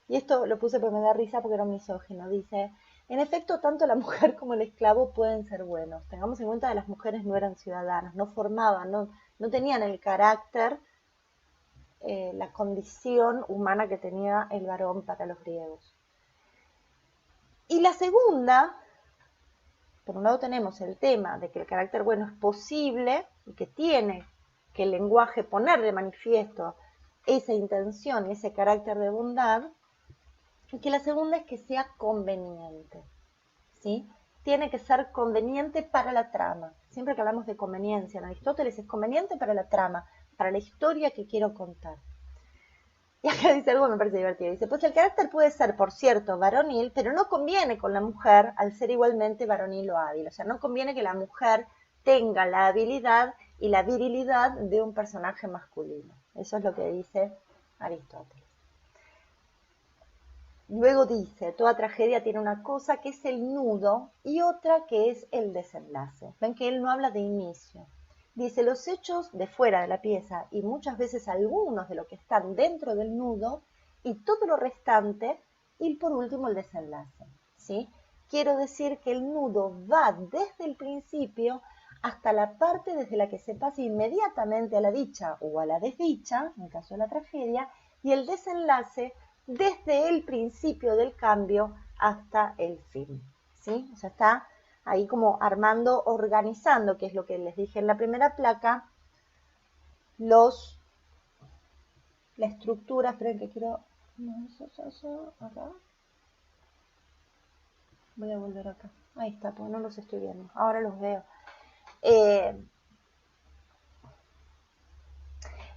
Y esto lo puse porque me da risa porque era un misógino. Dice, en efecto, tanto la mujer como el esclavo pueden ser buenos. Tengamos en cuenta que las mujeres no eran ciudadanas, no formaban, no tenían el carácter, la condición humana que tenía el varón para los griegos. Y la segunda, por un lado tenemos el tema de que el carácter bueno es posible y que tiene que el lenguaje poner de manifiesto esa intención, ese carácter de bondad, y que la segunda es que sea conveniente, ¿sí? Tiene que ser conveniente para la trama. Siempre que hablamos de conveniencia en Aristóteles es conveniente para la trama, para la historia que quiero contar. Y acá dice algo que me parece divertido. Dice, pues el carácter puede ser, por cierto, varonil, pero no conviene con la mujer al ser igualmente varonil o hábil. O sea, no conviene que la mujer tenga la habilidad y la virilidad de un personaje masculino. Eso es lo que dice Aristóteles. Luego dice, toda tragedia tiene una cosa que es el nudo y otra que es el desenlace. Ven que él no habla de inicio. Dice, los hechos de fuera de la pieza y muchas veces algunos de lo que están dentro del nudo y todo lo restante y por último el desenlace, ¿sí? Quiero decir que el nudo va desde el principio hasta la parte desde la que se pasa inmediatamente a la dicha o a la desdicha, en el caso de la tragedia, y el desenlace desde el principio del cambio hasta el fin, ¿sí? O sea, está ahí como armando, organizando, que es lo que les dije en la primera placa, la estructura, esperen que quiero, acá, voy a volver acá, ahí está, porque no los estoy viendo, ahora los veo.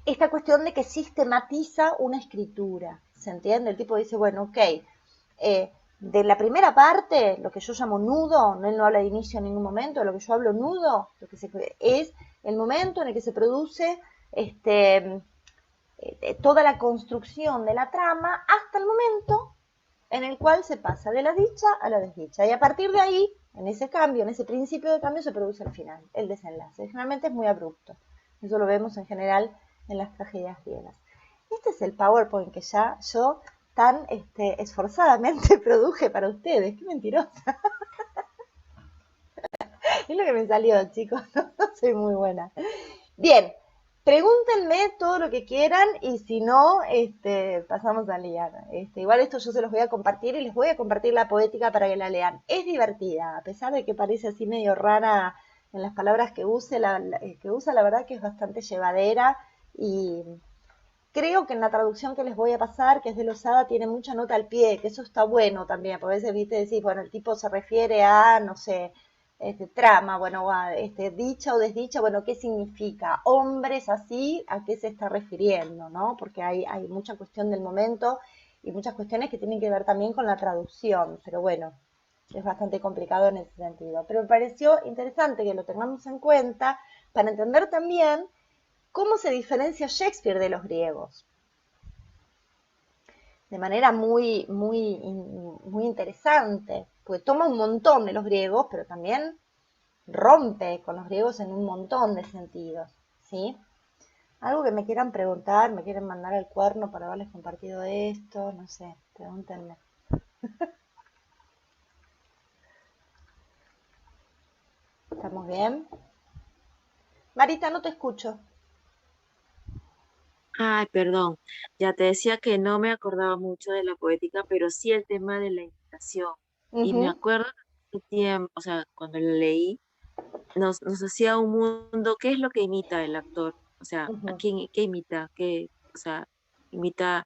Esta cuestión de que sistematiza una escritura, ¿se entiende? El tipo dice, bueno, ok, de la primera parte, lo que yo llamo nudo, él no habla de inicio en ningún momento, de lo que yo hablo nudo, es el momento en el que se produce toda la construcción de la trama hasta el momento en el cual se pasa de la dicha a la desdicha. Y a partir de ahí, en ese cambio, en ese principio de cambio, se produce el final, el desenlace. Generalmente es muy abrupto. Eso lo vemos en general en las tragedias griegas. Este es el PowerPoint que ya yo tan esforzadamente produje para ustedes. ¡Qué mentirosa! Es lo que me salió, chicos. No soy muy buena. Bien, pregúntenme todo lo que quieran y si no, pasamos a leer. Igual esto yo se los voy a compartir y les voy a compartir la poética para que la lean. Es divertida, a pesar de que parece así medio rara en las palabras que usa, la verdad que es bastante llevadera y creo que en la traducción que les voy a pasar, que es de Losada, tiene mucha nota al pie, que eso está bueno también, porque a veces, viste, decís, bueno, el tipo se refiere a, no sé, trama, bueno, dicha o desdicha, bueno, ¿qué significa? Hombres así, ¿a qué se está refiriendo, no? Porque hay mucha cuestión del momento y muchas cuestiones que tienen que ver también con la traducción, pero bueno, es bastante complicado en ese sentido. Pero me pareció interesante que lo tengamos en cuenta para entender también cómo se diferencia Shakespeare de los griegos. De manera muy interesante, pues toma un montón de los griegos, pero también rompe con los griegos en un montón de sentidos, ¿sí? Algo que me quieran preguntar, me quieren mandar el cuerno para haberles compartido esto, no sé, pregúntenme. ¿Estamos bien? Marita, no te escucho. Ay, perdón. Ya te decía que no me acordaba mucho de la poética, pero sí el tema de la imitación. Y me Ujú, acuerdo que tiempo, o sea, cuando lo leí, nos hacía un mundo, ¿qué es lo que imita el actor? O sea, ¿a ujú, quién, qué imita? ¿Qué, o sea, imita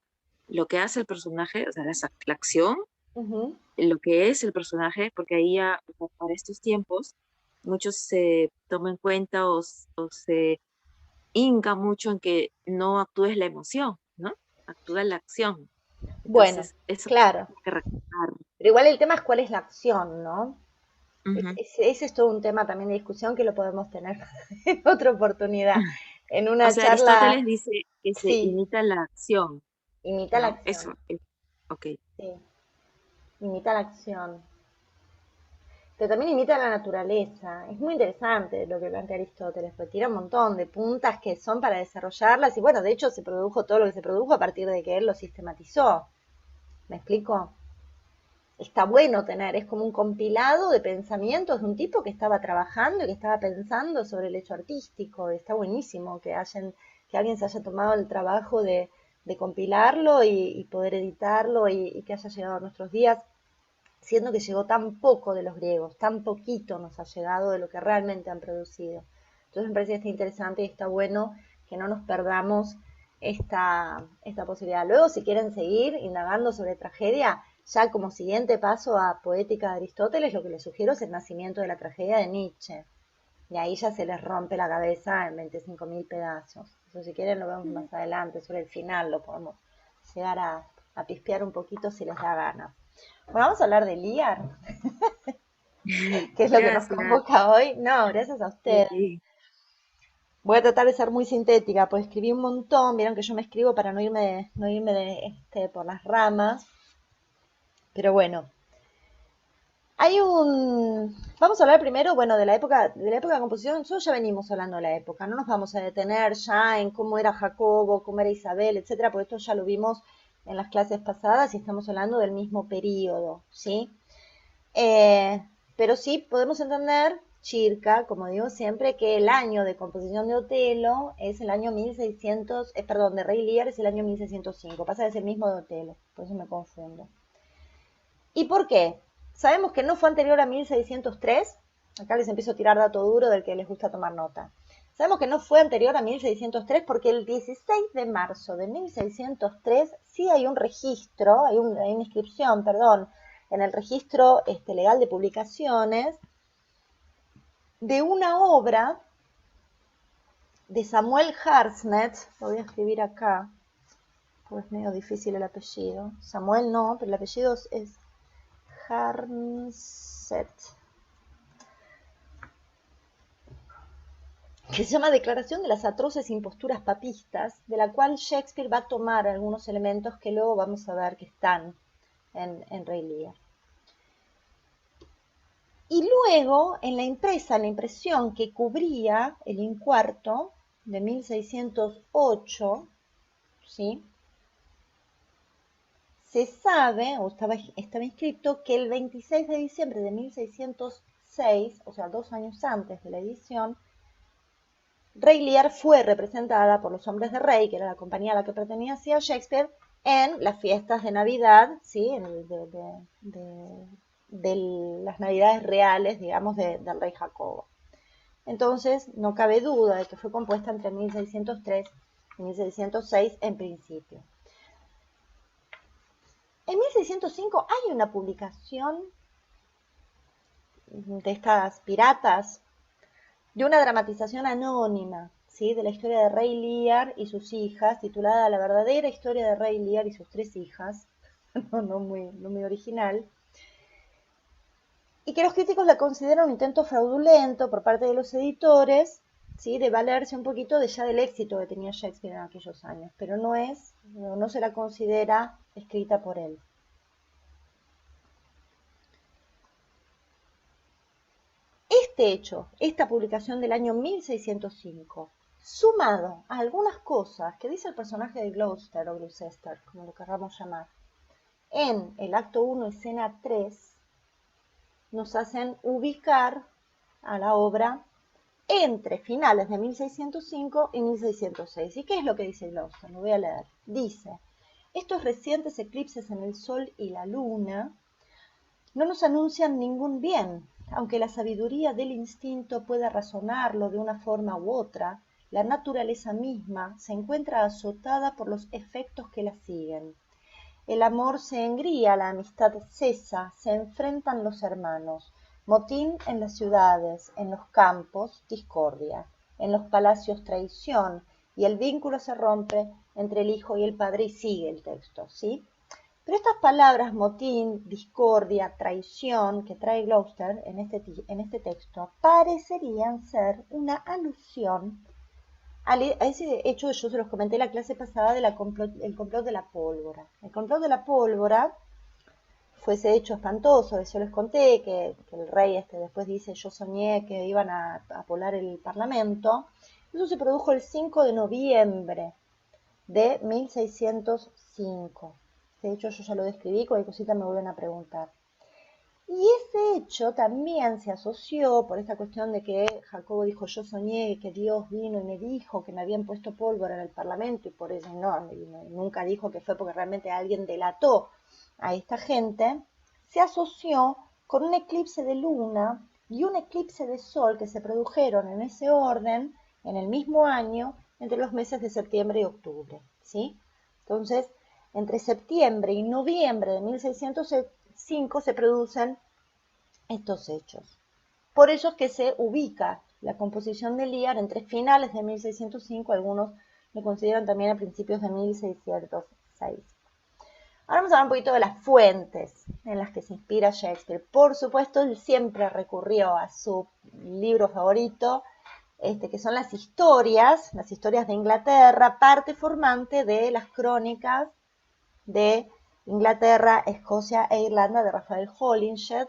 lo que hace el personaje, o sea, la acción, ujú. lo que es el personaje, porque ahí ya, o sea, para estos tiempos, muchos se toman en cuenta o se hinca mucho en que no actúes la emoción, ¿no? Actúa la acción. Bueno, Entonces, eso claro. hay que recordar. Pero igual el tema es cuál es la acción, ¿no? Ujú. Ese es todo un tema también de discusión que lo podemos tener en otra oportunidad. En O una sea, charla, Aristóteles dice que se sí, imita la acción, imita la ¿no? acción. Eso, ok. Sí, imita la acción. Pero también imita la naturaleza. Es muy interesante lo que plantea Aristóteles, porque tira un montón de puntas que son para desarrollarlas. Y bueno, de hecho se produjo todo lo que se produjo a partir de que él lo sistematizó. ¿Me explico? Está bueno tener, es como un compilado de pensamientos de un tipo que estaba trabajando y que estaba pensando sobre el hecho artístico. Está buenísimo que alguien se haya tomado el trabajo de compilarlo y poder editarlo y que haya llegado a nuestros días, siendo que llegó tan poco de los griegos, tan poquito nos ha llegado de lo que realmente han producido. Entonces me parece que está interesante y está bueno que no nos perdamos esta posibilidad. Luego, si quieren seguir indagando sobre tragedia, ya como siguiente paso a Poética de Aristóteles, lo que les sugiero es el nacimiento de la tragedia de Nietzsche. Y ahí ya se les rompe la cabeza en 25.000 pedazos. Eso si quieren lo vemos más adelante, sobre el final lo podemos llegar a pispear un poquito si les da ganas. Bueno, vamos a hablar de Lear, que es lo que nos Gracias. convoca hoy. No, gracias a ustedes. Sí. Voy a tratar de ser muy sintética, pues escribí un montón, vieron que yo me escribo para no irme por las ramas, pero bueno. Vamos a hablar primero, bueno, de la época de composición. Nosotros ya venimos hablando de la época, no nos vamos a detener ya en cómo era Jacobo, cómo era Isabel, etcétera, porque esto ya lo vimos en las clases pasadas y estamos hablando del mismo periodo, ¿sí? Eh, pero sí podemos entender, Chirca, como digo siempre, que el año de composición de Otelo es el año 1600, perdón, de Rey Lear es el año 1605, pasa que es el mismo de Otelo, por eso me confundo. ¿Y por qué? Sabemos que no fue anterior a 1603, acá les empiezo a tirar dato duro del que les gusta tomar nota. Sabemos que no fue anterior a 1603 porque el 16 de marzo de 1603 sí hay un registro, hay una inscripción, perdón, en el registro legal de publicaciones de una obra de Samuel Harsnet, lo voy a escribir acá, porque es medio difícil el apellido. Samuel no, pero el apellido es Harsnet, que se llama Declaración de las atroces imposturas papistas, de la cual Shakespeare va a tomar algunos elementos que luego vamos a ver que están en Rey Lear. Y luego, en la impresión que cubría el incuarto de 1608, ¿sí? Se sabe, o estaba inscrito, que el 26 de diciembre de 1606, o sea, 2 años antes de la edición, Rey Lear fue representada por los Hombres de Rey, que era la compañía a la que pertenecía Shakespeare, en las fiestas de Navidad, ¿sí? De las Navidades reales, digamos, del rey Jacobo. Entonces, no cabe duda de que fue compuesta entre 1603 y 1606 en principio. En 1605 hay una publicación de estas piratas, de una dramatización anónima, ¿sí? De la historia de Rey Lear y sus hijas, titulada La verdadera historia de Rey Lear y sus 3 hijas, no muy original, y que los críticos la consideran un intento fraudulento por parte de los editores, ¿sí? De valerse un poquito de ya del éxito que tenía Shakespeare en aquellos años, pero no se la considera escrita por él. Este hecho, esta publicación del año 1605, sumado a algunas cosas que dice el personaje de Gloucester o Gloucester, como lo queramos llamar, en el acto 1, escena 3, nos hacen ubicar a la obra entre finales de 1605 y 1606. ¿Y qué es lo que dice Gloucester? Lo voy a leer. Dice: estos recientes eclipses en el Sol y la Luna no nos anuncian ningún bien, aunque la sabiduría del instinto pueda razonarlo de una forma u otra. La naturaleza misma se encuentra azotada por los efectos que la siguen. El amor se engría, la amistad cesa, se enfrentan los hermanos. Motín en las ciudades, en los campos, discordia. En los palacios, traición, y el vínculo se rompe entre el hijo y el padre, y sigue el texto, ¿sí? Pero estas palabras, motín, discordia, traición, que trae Gloucester en este texto, parecerían ser una alusión a ese hecho que yo se los comenté en la clase pasada del complot de la pólvora. El complot de la pólvora fue ese hecho espantoso que yo les conté, que el rey después dice: yo soñé que iban a apolar el parlamento. Eso se produjo el 5 de noviembre de 1605. De hecho, yo ya lo describí, cualquier cosita me vuelven a preguntar. Y ese hecho también se asoció por esta cuestión de que Jacobo dijo: yo soñé que Dios vino y me dijo que me habían puesto pólvora en el parlamento, y por eso nunca dijo que fue porque realmente alguien delató a esta gente. Se asoció con un eclipse de luna y un eclipse de sol que se produjeron en ese orden, en el mismo año, entre los meses de septiembre y octubre, ¿sí? Entonces, entre septiembre y noviembre de 1605 se producen estos hechos. Por eso es que se ubica la composición de Lear entre finales de 1605, algunos lo consideran también a principios de 1606. Ahora vamos a hablar un poquito de las fuentes en las que se inspira Shakespeare. Por supuesto, él siempre recurrió a su libro favorito, que son las historias de Inglaterra, parte formante de las crónicas de Inglaterra, Escocia e Irlanda de Raphael Holinshed.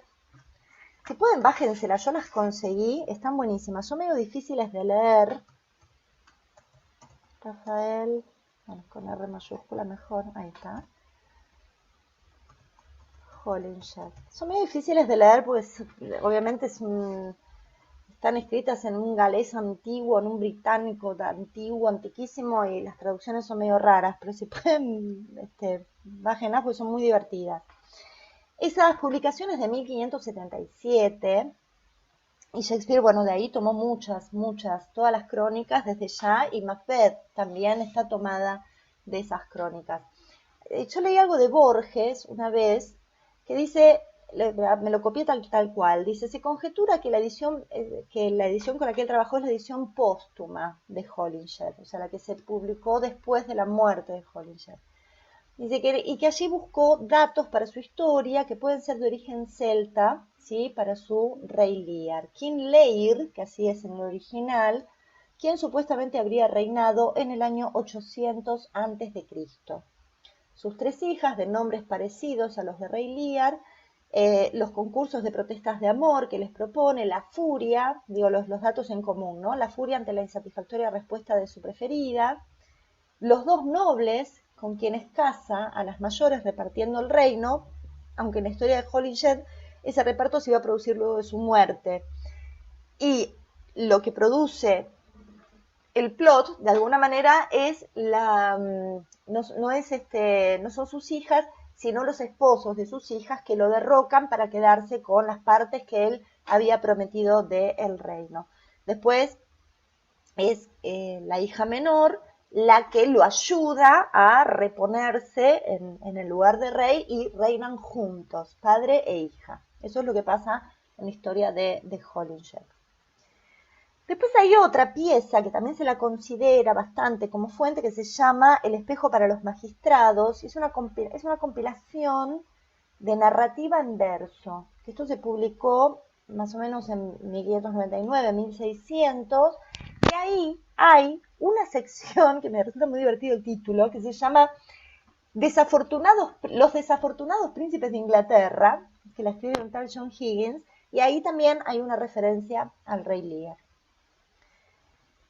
Si pueden, bájenselas, yo las conseguí, están buenísimas, son medio difíciles de leer. Rafael, bueno, con R mayúscula mejor, ahí está. Holinshed. Son medio difíciles de leer porque obviamente están escritas en un galés antiguo, en un británico antiguo, antiquísimo, y las traducciones son medio raras, pero si pueden, bájenlas porque son muy divertidas. Esas publicaciones de 1577, y Shakespeare, bueno, de ahí tomó muchas, todas las crónicas desde ya, y Macbeth también está tomada de esas crónicas. Yo leí algo de Borges una vez, que dice, me lo copié tal cual, dice: se conjetura que la edición con la que él trabajó es la edición póstuma de Holinshed, o sea, la que se publicó después de la muerte de Holinshed. Dice que allí buscó datos para su historia que pueden ser de origen celta, ¿sí? Para su Rey Lear. King Leir, que así es en el original, quien supuestamente habría reinado en el año 800 a.C. Sus 3 hijas, de nombres parecidos a los de Rey Lear, los concursos de protestas de amor que les propone, la furia, los datos en común, ¿no? La furia ante la insatisfactoria respuesta de su preferida, los 2 nobles con quienes casa a las mayores repartiendo el reino, aunque en la historia de Holinshed ese reparto se iba a producir luego de su muerte. Y lo que produce el plot, de alguna manera, es no son sus hijas, sino los esposos de sus hijas que lo derrocan para quedarse con las partes que él había prometido del reino. Después es la hija menor la que lo ayuda a reponerse en el lugar de rey, y reinan juntos, padre e hija. Eso es lo que pasa en la historia de Holinshed. Después hay otra pieza que también se la considera bastante como fuente, que se llama El espejo para los magistrados. Es una compilación de narrativa en verso, que esto se publicó más o menos en 1599, 1600, y ahí hay una sección que me resulta muy divertido el título, que se llama Los desafortunados príncipes de Inglaterra, que la escribe un tal John Higgins, y ahí también hay una referencia al rey Lear.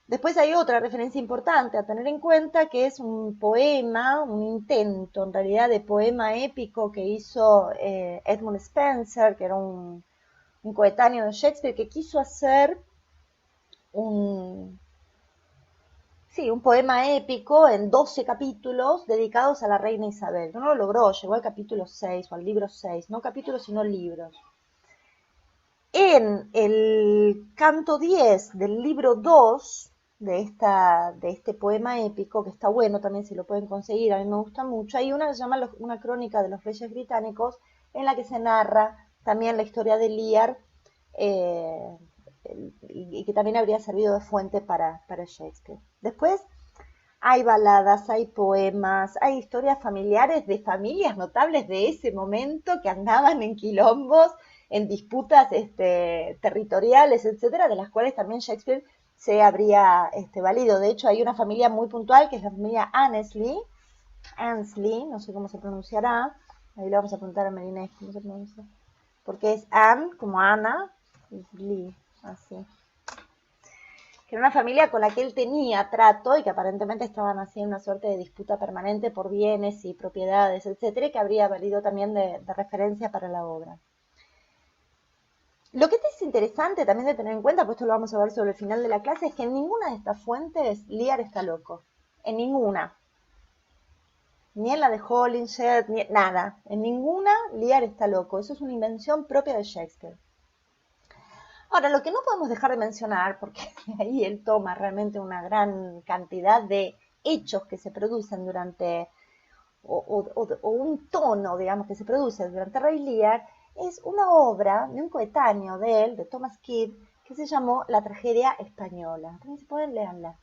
Después hay otra referencia importante a tener en cuenta, que es un poema, un intento en realidad de poema épico que hizo Edmund Spenser, que era un coetáneo de Shakespeare, que quiso hacer un poema épico en 12 capítulos dedicados a la reina Isabel. No lo logró, llegó al capítulo 6 o al libro 6, no capítulos sino libros. En el canto 10 del libro 2 de este poema épico, que está bueno también si lo pueden conseguir, a mí me gusta mucho, hay una que se llama Una crónica de los reyes británicos, en la que se narra también la historia de Lear, y que también habría servido de fuente para Shakespeare. Después hay baladas, hay poemas, hay historias familiares de familias notables de ese momento que andaban en quilombos, en disputas territoriales, etcétera, de las cuales también Shakespeare se habría valido. De hecho, hay una familia muy puntual, que es la familia Annesley, no sé cómo se pronunciará, ahí le vamos a preguntar a Marinés cómo se pronuncia, porque es Anne, como Ana, y Lee, así. Que era una familia con la que él tenía trato y que aparentemente estaban haciendo una suerte de disputa permanente por bienes y propiedades, etcétera, y que habría valido también de referencia para la obra. Lo que es interesante también de tener en cuenta, pues esto lo vamos a ver sobre el final de la clase, es que en ninguna de estas fuentes Lear está loco. En ninguna. Ni en la de Holinshed, ni nada. En ninguna Lear está loco. Eso es una invención propia de Shakespeare. Ahora, lo que no podemos dejar de mencionar, porque ahí él toma realmente una gran cantidad de hechos que se producen durante, o un tono, digamos, que se produce durante Rey Lear, es una obra de un coetáneo de él, de Thomas Kidd, que se llamó La tragedia española. También se pueden leerla.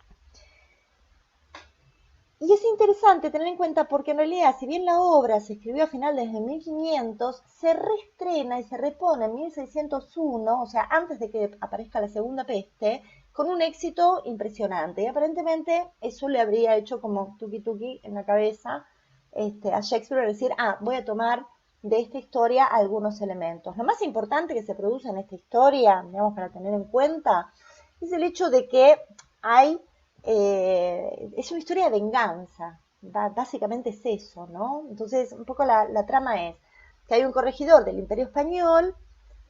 Y es interesante tener en cuenta porque en realidad, si bien la obra se escribió a finales de 1500, se reestrena y se repone en 1601, o sea, antes de que aparezca la segunda peste, con un éxito impresionante. Y aparentemente eso le habría hecho como tuki tuki en la cabeza a Shakespeare, decir, voy a tomar de esta historia algunos elementos. Lo más importante que se produce en esta historia, digamos, para tener en cuenta, es el hecho de que hay es una historia de venganza, básicamente es eso, ¿no? Entonces, un poco la trama es que hay un corregidor del Imperio Español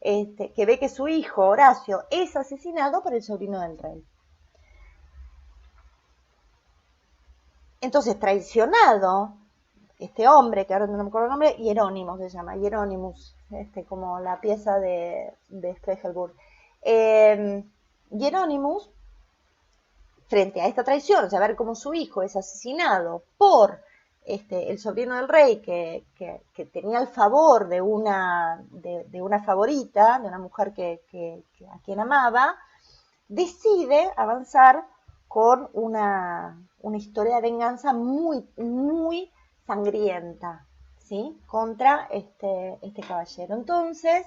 que ve que su hijo, Horacio, es asesinado por el sobrino del rey. Entonces, traicionado, este hombre, que ahora no me acuerdo el nombre, Hieronymus se llama, Hieronymus, como la pieza de Spiegelburg. Hieronymus, frente a esta traición, o sea, ver cómo su hijo es asesinado por el sobrino del rey que tenía el favor de una favorita, de una mujer a quien amaba, decide avanzar con una historia de venganza muy, muy sangrienta, ¿sí? Contra este caballero. Entonces,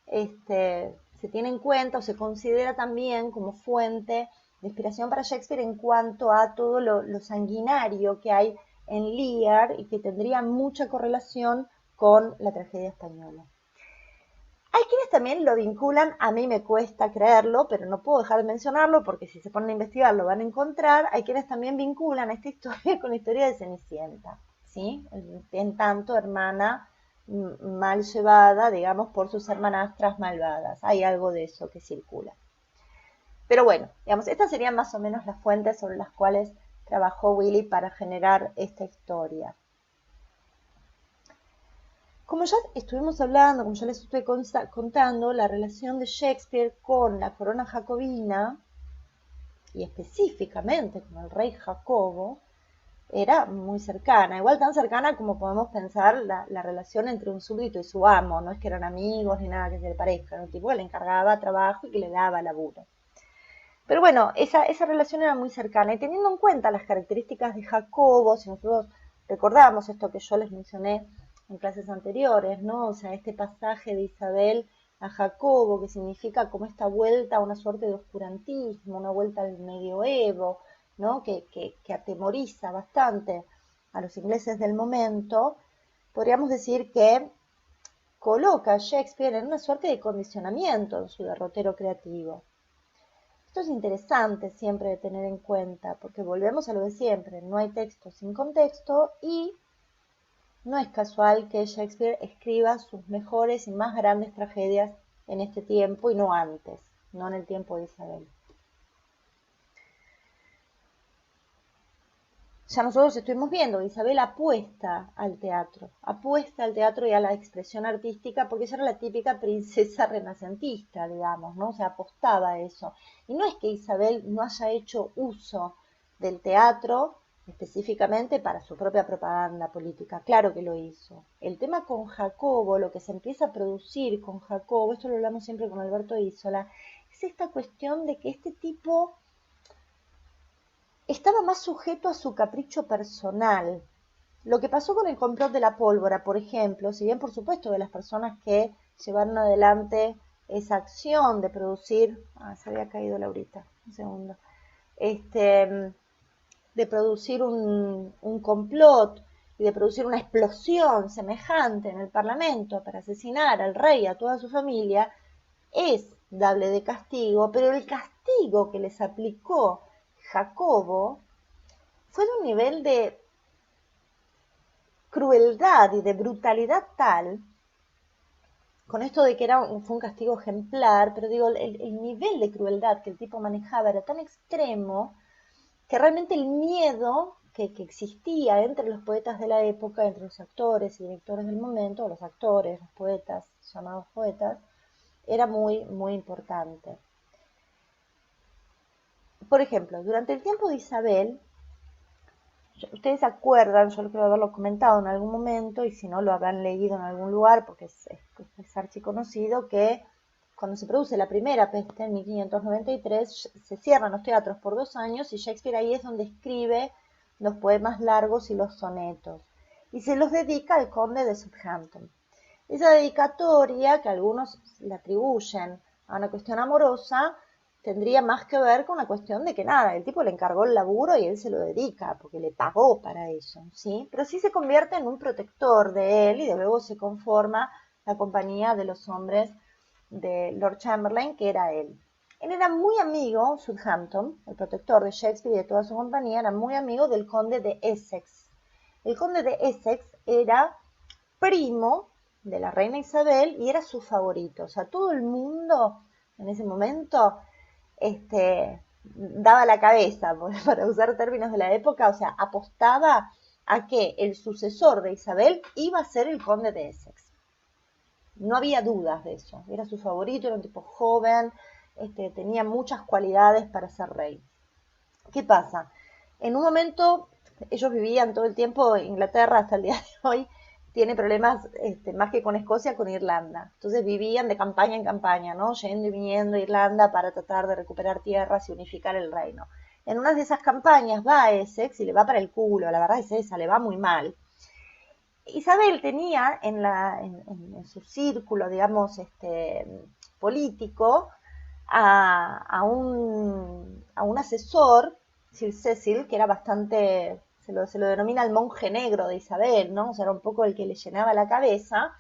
se tiene en cuenta o se considera también como fuente de inspiración para Shakespeare en cuanto a todo lo sanguinario que hay en Lear y que tendría mucha correlación con la tragedia española. Hay quienes también lo vinculan, a mí me cuesta creerlo, pero no puedo dejar de mencionarlo porque si se ponen a investigar lo van a encontrar. Hay quienes también vinculan esta historia con la historia de Cenicienta, ¿sí? En tanto hermana mal llevada, digamos, por sus hermanastras malvadas. Hay algo de eso que circula. Pero bueno, digamos, estas serían más o menos las fuentes sobre las cuales trabajó Willy para generar esta historia. Como ya estuvimos hablando, como ya les estoy contando, la relación de Shakespeare con la corona jacobina, y específicamente con el rey Jacobo, era muy cercana, igual tan cercana como podemos pensar la relación entre un súbdito y su amo, no es que eran amigos ni nada que se le parezca, era un tipo que le encargaba trabajo y que le daba laburo. Pero bueno, esa relación era muy cercana y teniendo en cuenta las características de Jacobo, si nosotros recordamos esto que yo les mencioné en clases anteriores, ¿no? O sea, este pasaje de Isabel a Jacobo, que significa como esta vuelta a una suerte de oscurantismo, una vuelta al medioevo, ¿no? Que atemoriza bastante a los ingleses del momento, podríamos decir que coloca a Shakespeare en una suerte de condicionamiento en su derrotero creativo. Esto es interesante siempre de tener en cuenta, porque volvemos a lo de siempre, no hay texto sin contexto y no es casual que Shakespeare escriba sus mejores y más grandes tragedias en este tiempo y no antes, no en el tiempo de Isabel. Ya nosotros estuvimos viendo, Isabel apuesta al teatro y a la expresión artística, porque ella era la típica princesa renacentista, digamos, ¿no? O sea, apostaba a eso. Y no es que Isabel no haya hecho uso del teatro específicamente para su propia propaganda política, claro que lo hizo. El tema con Jacobo, lo que se empieza a producir con Jacobo, esto lo hablamos siempre con Alberto Isola, es esta cuestión de que este tipo estaba más sujeto a su capricho personal. Lo que pasó con el complot de la pólvora, por ejemplo, si bien por supuesto de las personas que llevaron adelante esa acción de producir, se había caído Laurita, un segundo, de producir un complot y de producir una explosión semejante en el Parlamento para asesinar al rey y a toda su familia, es dable de castigo, pero el castigo que les aplicó Jacobo fue de un nivel de crueldad y de brutalidad tal, con esto de que fue un castigo ejemplar, pero digo, el nivel de crueldad que el tipo manejaba era tan extremo que realmente el miedo que existía entre los poetas de la época, entre los actores y directores del momento, los actores, los poetas, llamados poetas, era muy, muy importante. Por ejemplo, durante el tiempo de Isabel, ustedes se acuerdan, yo creo haberlo comentado en algún momento, y si no lo habrán leído en algún lugar, porque es archiconocido, que cuando se produce la primera peste, en 1593, se cierran los teatros por 2 años, y Shakespeare ahí es donde escribe los poemas largos y los sonetos, y se los dedica al conde de Southampton. Esa dedicatoria, que algunos le atribuyen a una cuestión amorosa, tendría más que ver con la cuestión de que nada, el tipo le encargó el laburo y él se lo dedica, porque le pagó para eso, ¿sí? Pero sí se convierte en un protector de él y de luego se conforma la compañía de los hombres de Lord Chamberlain, que era él. Él era muy amigo, Southampton, el protector de Shakespeare y de toda su compañía, era muy amigo del conde de Essex. El conde de Essex era primo de la reina Isabel y era su favorito. O sea, todo el mundo en ese momento daba la cabeza, para usar términos de la época, o sea, apostaba a que el sucesor de Isabel iba a ser el conde de Essex. No había dudas de eso. Era su favorito, era un tipo joven, tenía muchas cualidades para ser rey. ¿Qué pasa? En un momento, ellos vivían todo el tiempo, Inglaterra hasta el día de hoy, tiene problemas más que con Escocia, con Irlanda. Entonces vivían de campaña en campaña, ¿no? Yendo y viniendo a Irlanda para tratar de recuperar tierras y unificar el reino. En una de esas campañas va a Essex y le va para el culo, la verdad es esa, le va muy mal. Isabel tenía en su círculo, digamos, político, a un asesor, Sir Cecil, que era bastante, se lo denomina el monje negro de Isabel, ¿no? O sea, era un poco el que le llenaba la cabeza,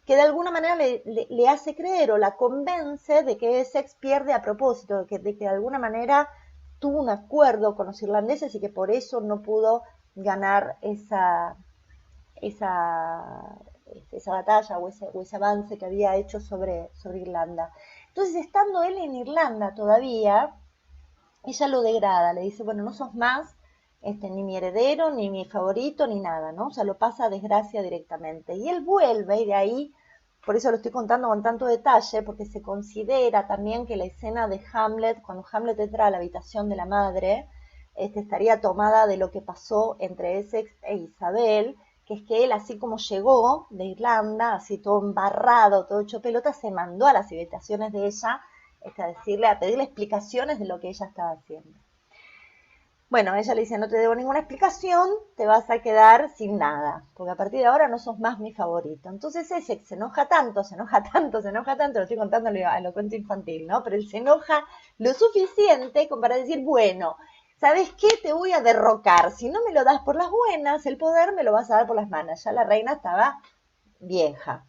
que de alguna manera le hace creer o la convence de que Essex pierde a propósito, de que de alguna manera tuvo un acuerdo con los irlandeses y que por eso no pudo ganar esa batalla o ese avance que había hecho sobre Irlanda. Entonces, estando él en Irlanda todavía, ella lo degrada, le dice, bueno, no sos más ni mi heredero, ni mi favorito, ni nada, ¿no? O sea, lo pasa a desgracia directamente. Y él vuelve y de ahí, por eso lo estoy contando con tanto detalle, porque se considera también que la escena de Hamlet, cuando Hamlet entra a la habitación de la madre, estaría tomada de lo que pasó entre Essex e Isabel, que es que él, así como llegó de Irlanda, así todo embarrado, todo hecho pelota, se mandó a las habitaciones de ella a pedirle explicaciones de lo que ella estaba haciendo. Bueno, ella le dice, no te debo ninguna explicación, te vas a quedar sin nada, porque a partir de ahora no sos más mi favorito. Entonces ese se enoja tanto, lo estoy contando a lo cuento infantil, ¿no? Pero él se enoja lo suficiente como para decir, bueno, ¿sabes qué? Te voy a derrocar. Si no me lo das por las buenas, el poder me lo vas a dar por las malas. Ya la reina estaba vieja.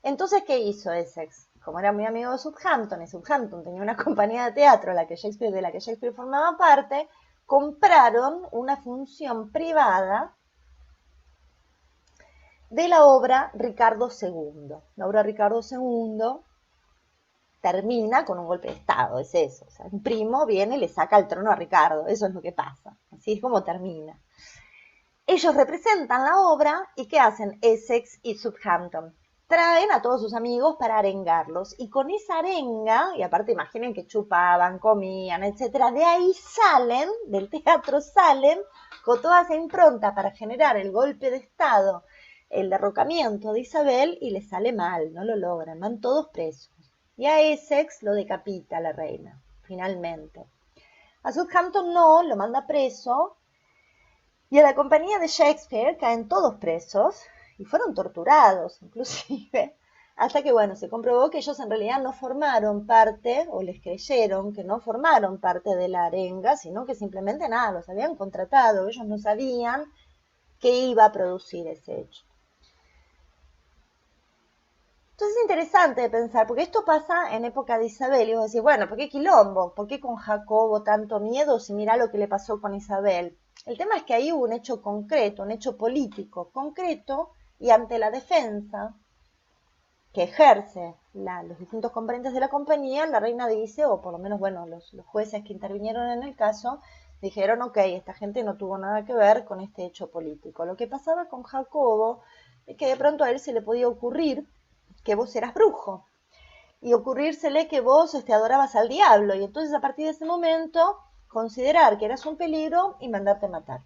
Entonces, ¿qué hizo Essex? Como era muy amigo de Southampton, y Southampton tenía una compañía de teatro de la que Shakespeare formaba parte, compraron una función privada de la obra Ricardo II. La obra Ricardo II termina con un golpe de Estado, es eso. O sea, un primo viene y le saca el trono a Ricardo, eso es lo que pasa. Así es como termina. Ellos representan la obra y ¿qué hacen Essex y Southampton? Traen a todos sus amigos para arengarlos y con esa arenga, y aparte imaginen que chupaban, comían, etcétera, de ahí salen, del teatro salen con toda esa impronta para generar el golpe de Estado, el derrocamiento de Isabel y les sale mal, no lo logran, van todos presos. Y a Essex lo decapita la reina, finalmente. A Southampton no, lo manda preso y a la compañía de Shakespeare caen todos presos y fueron torturados inclusive, hasta que bueno, se comprobó que ellos en realidad no formaron parte, o les creyeron que no formaron parte de la arenga, sino que simplemente nada, los habían contratado, ellos no sabían qué iba a producir ese hecho. Entonces es interesante pensar, porque esto pasa en época de Isabel, y vos decís, bueno, ¿por qué quilombo? ¿Por qué con Jacobo tanto miedo si mirá lo que le pasó con Isabel? El tema es que ahí hubo un hecho concreto, un hecho político concreto, y ante la defensa que ejerce los distintos componentes de la compañía, la reina dice, o por lo menos, bueno, los jueces que intervinieron en el caso, dijeron, ok, esta gente no tuvo nada que ver con este hecho político. Lo que pasaba con Jacobo es que de pronto a él se le podía ocurrir que vos eras brujo, y ocurrírsele que vos adorabas al diablo, y entonces a partir de ese momento considerar que eras un peligro y mandarte matar,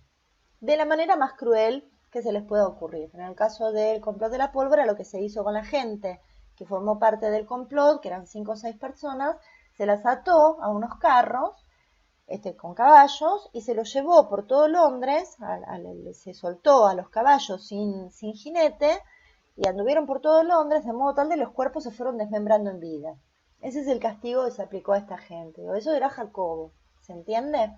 de la manera más cruel que se les pueda ocurrir. En el caso del complot de la pólvora, lo que se hizo con la gente que formó parte del complot, que eran 5 o 6 personas, se las ató a unos carros con caballos y se los llevó por todo Londres, se soltó a los caballos sin jinete y anduvieron por todo Londres de modo tal de los cuerpos se fueron desmembrando en vida. Ese es el castigo que se aplicó a esta gente. Eso era Jacobo, ¿se entiende?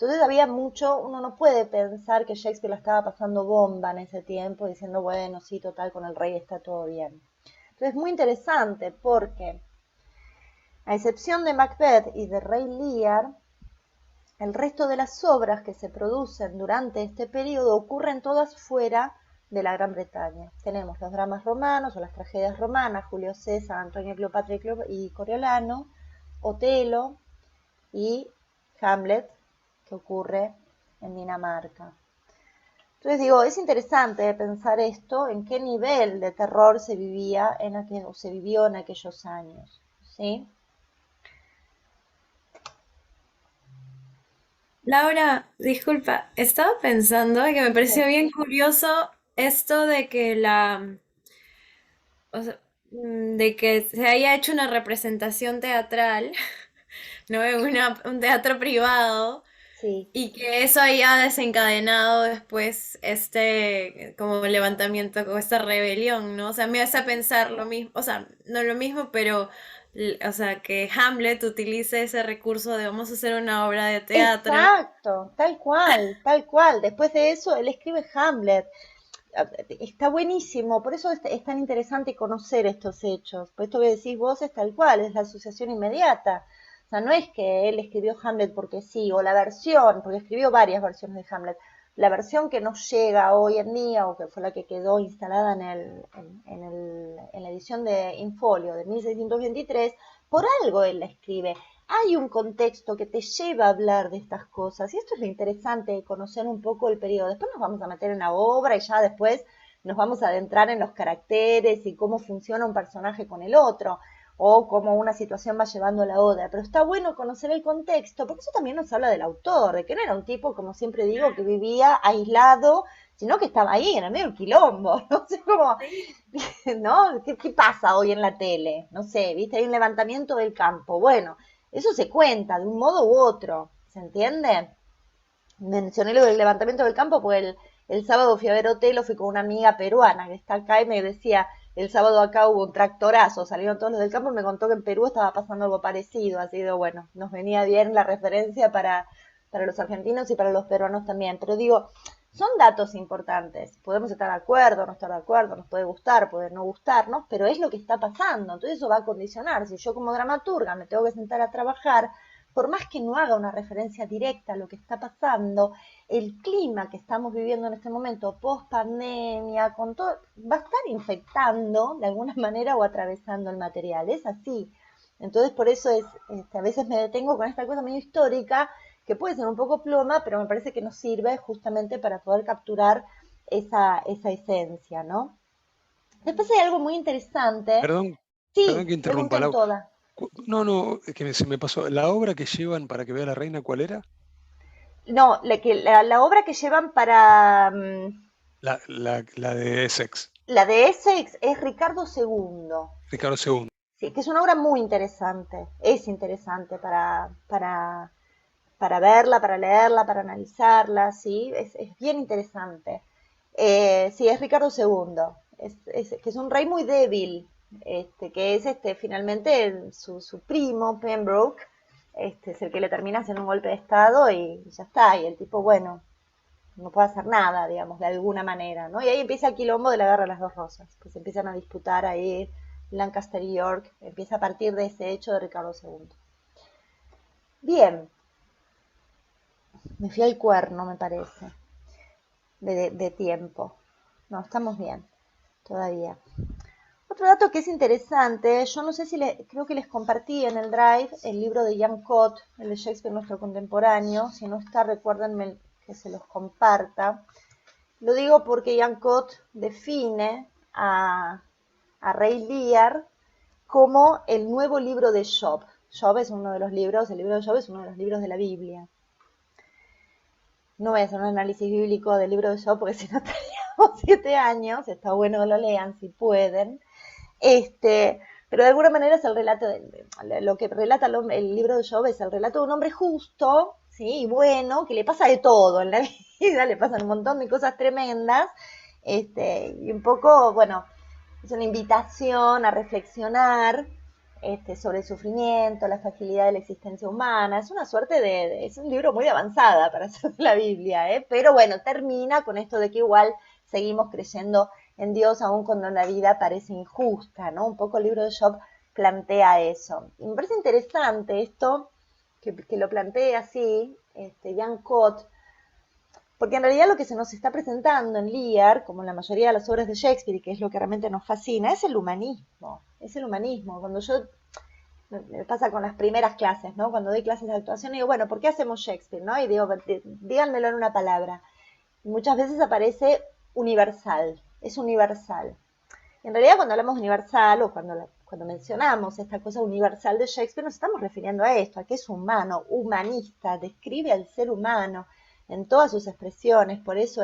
Entonces había mucho, uno no puede pensar que Shakespeare la estaba pasando bomba en ese tiempo, diciendo, bueno, sí, total, con el rey está todo bien. Entonces es muy interesante porque, a excepción de Macbeth y de Rey Lear, el resto de las obras que se producen durante este periodo ocurren todas fuera de la Gran Bretaña. Tenemos los dramas romanos o las tragedias romanas, Julio César, Antonio Cleopatra y Coriolano, Otelo y Hamlet, que ocurre en Dinamarca. Entonces digo, es interesante pensar esto, en qué nivel de terror se vivía se vivió en aquellos años, ¿sí? Laura, disculpa, estaba pensando que me pareció bien curioso esto de que o sea, de que se haya hecho una representación teatral, no en un teatro privado, Sí. y que eso haya desencadenado después como levantamiento, como esta rebelión, ¿no? O sea, me hace pensar lo mismo, o sea, no lo mismo, pero, o sea, que Hamlet utilice ese recurso de vamos a hacer una obra de teatro. Exacto, tal cual, tal cual. Después de eso, él escribe Hamlet. Está buenísimo, por eso es tan interesante conocer estos hechos. Por esto que decís vos es tal cual, es la asociación inmediata. O sea, no es que él escribió Hamlet porque sí, o la versión, porque escribió varias versiones de Hamlet. La versión que nos llega hoy en día, o que fue la que quedó instalada en la edición de Infolio de 1623, por algo él la escribe. Hay un contexto que te lleva a hablar de estas cosas, y esto es lo interesante de conocer un poco el periodo. Después nos vamos a meter en la obra y ya después nos vamos a adentrar en los caracteres y cómo funciona un personaje con el otro. o cómo una situación va llevando a la otra, pero está bueno conocer el contexto, porque eso también nos habla del autor, de que no era un tipo, como siempre digo, que vivía aislado, sino que estaba ahí, en el medio del quilombo, no sé cómo, ¿no? ¿Qué pasa hoy en la tele? No sé, ¿viste? Hay un levantamiento del campo, bueno, eso se cuenta de un modo u otro, ¿se entiende? Mencioné lo del levantamiento del campo porque el sábado fui a ver Otelo, fui con una amiga peruana que está acá y me decía, el sábado acá hubo un tractorazo, salieron todos los del campo y me contó que en Perú estaba pasando algo parecido, así de bueno, nos venía bien la referencia para los argentinos y para los peruanos también, pero digo, son datos importantes, podemos estar de acuerdo, no estar de acuerdo, nos puede gustar, puede no gustarnos, pero es lo que está pasando, entonces eso va a condicionar, si yo como dramaturga me tengo que sentar a trabajar, por más que no haga una referencia directa a lo que está pasando, el clima que estamos viviendo en este momento, post pandemia, con todo, va a estar infectando de alguna manera o atravesando el material, es así. Entonces por eso es, a veces me detengo con esta cosa medio histórica, que puede ser un poco ploma, pero me parece que nos sirve justamente para poder capturar esa esencia, ¿no? Después hay algo muy interesante. Perdón, perdón Sí, que interrumpa, pregunten Lau. todas. No, no, es que se me pasó. ¿La obra que llevan para que vea la reina cuál era? No, la obra que llevan para La de Essex, la de Essex es Ricardo II. Ricardo II. Sí, que es una obra muy interesante. Es interesante para verla, para leerla, para analizarla, ¿sí? Es bien interesante. Sí, es Ricardo II. Que es un rey muy débil, que es finalmente su primo, Pembroke, es el que le termina haciendo un golpe de estado y ya está. Y el tipo, bueno, no puede hacer nada, digamos, de alguna manera, ¿no? Y ahí empieza el quilombo de la guerra de las dos rosas, pues empiezan a disputar ahí Lancaster y York, empieza a partir de ese hecho de Ricardo II. Bien, me fui al cuerno, me parece, de tiempo. No, estamos bien, todavía. Otro dato que es interesante, yo no sé si creo que les compartí en el Drive el libro de Jan Cott, el de Shakespeare nuestro contemporáneo, si no está, recuérdenme que se los comparta. Lo digo porque Jan Cott define a Ray Lear como el nuevo libro de Job. Job es uno de los libros, el libro de Job es uno de los libros de la Biblia. No voy a hacer un análisis bíblico del libro de Job porque si no estaríamos 7 años, está bueno que lo lean si pueden. Pero de alguna manera es el relato, lo que relata el libro de Job es el relato de un hombre justo, ¿sí? Y bueno, que le pasa de todo en la vida, le pasan un montón de cosas tremendas, y un poco, bueno, es una invitación a reflexionar sobre el sufrimiento, la fragilidad de la existencia humana. Es una suerte es un libro muy avanzada para hacer la Biblia, ¿eh? Pero bueno, termina con esto de que igual seguimos creyendo en Dios aun cuando la vida parece injusta, ¿no? Un poco el libro de Job plantea eso. Y me parece interesante esto, que lo plantee así, Jan Cott, porque en realidad lo que se nos está presentando en Lear, como en la mayoría de las obras de Shakespeare, y que es lo que realmente nos fascina, es el humanismo. Es el humanismo. Cuando yo, me pasa con las primeras clases, ¿no? Cuando doy clases de actuación, digo, bueno, ¿por qué hacemos Shakespeare? ¿No? Y digo, díganmelo en una palabra. Y muchas veces aparece universal. Es universal. En realidad cuando hablamos universal o cuando mencionamos esta cosa universal de Shakespeare nos estamos refiriendo a esto, a que es humano, humanista, describe al ser humano en todas sus expresiones, por eso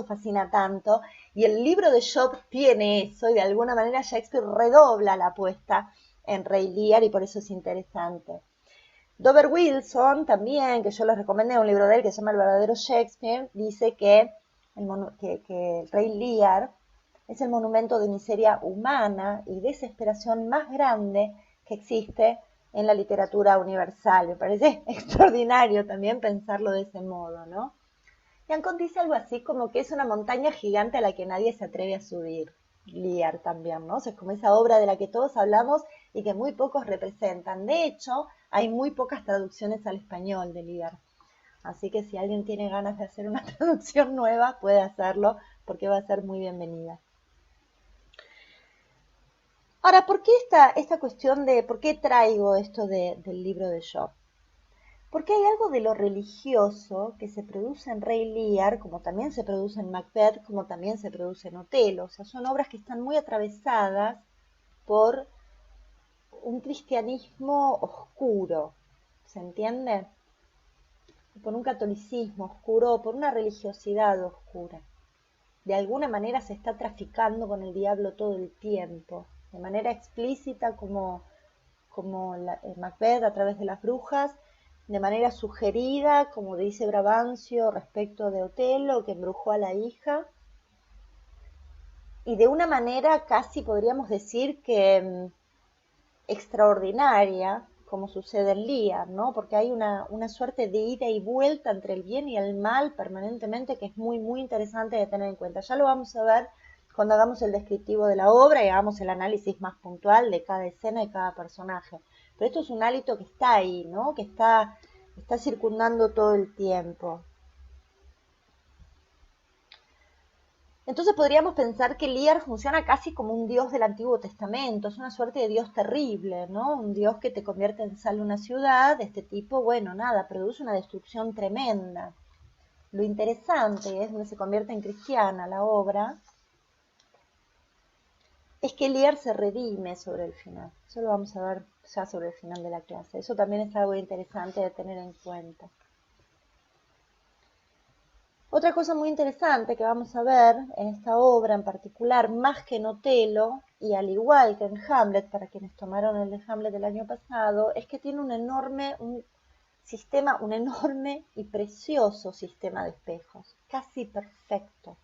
fascina tanto, y el libro de Job tiene eso, y de alguna manera Shakespeare redobla la apuesta en Ray Lear, y por eso es interesante. Dover Wilson también, que yo les recomendé un libro de él que se llama El verdadero Shakespeare, dice que el Rey Lear es el monumento de miseria humana y desesperación más grande que existe en la literatura universal. Me parece extraordinario también pensarlo de ese modo, ¿no? Yancón dice algo así como que es una montaña gigante a la que nadie se atreve a subir. Lear también, ¿no? O sea, es como esa obra de la que todos hablamos y que muy pocos representan. De hecho, hay muy pocas traducciones al español de Lear. Así que si alguien tiene ganas de hacer una traducción nueva, puede hacerlo porque va a ser muy bienvenida. Ahora, ¿por qué esta cuestión por qué traigo esto del libro de Job? Porque hay algo de lo religioso que se produce en Rey Lear, como también se produce en Macbeth, como también se produce en Otelo. O sea, son obras que están muy atravesadas por un cristianismo oscuro, ¿se entiende? Por un catolicismo oscuro, por una religiosidad oscura. De alguna manera se está traficando con el diablo todo el tiempo, de manera explícita como Macbeth a través de las brujas, de manera sugerida, como dice Brabantio respecto de Otelo, que embrujó a la hija, y de una manera casi podríamos decir que extraordinaria, como sucede en Lear, ¿no? Porque hay una suerte de ida y vuelta entre el bien y el mal permanentemente que es muy, muy interesante de tener en cuenta. Ya lo vamos a ver cuando hagamos el descriptivo de la obra y hagamos el análisis más puntual de cada escena y cada personaje. Pero esto es un hálito que está ahí, ¿no? Que está circundando todo el tiempo. Entonces podríamos pensar que Lear funciona casi como un dios del Antiguo Testamento, es una suerte de dios terrible, ¿no? Un dios que te convierte en sal una ciudad, de este tipo, bueno, nada, produce una destrucción tremenda. Lo interesante es donde se convierte en cristiana la obra, es que Lear se redime sobre el final. Eso lo vamos a ver ya sobre el final de la clase. Eso también es algo interesante de tener en cuenta. Otra cosa muy interesante que vamos a ver en esta obra en particular, más que en Otelo, y al igual que en Hamlet, para quienes tomaron el de Hamlet del año pasado, es que tiene un enorme y precioso sistema de espejos, casi perfecto.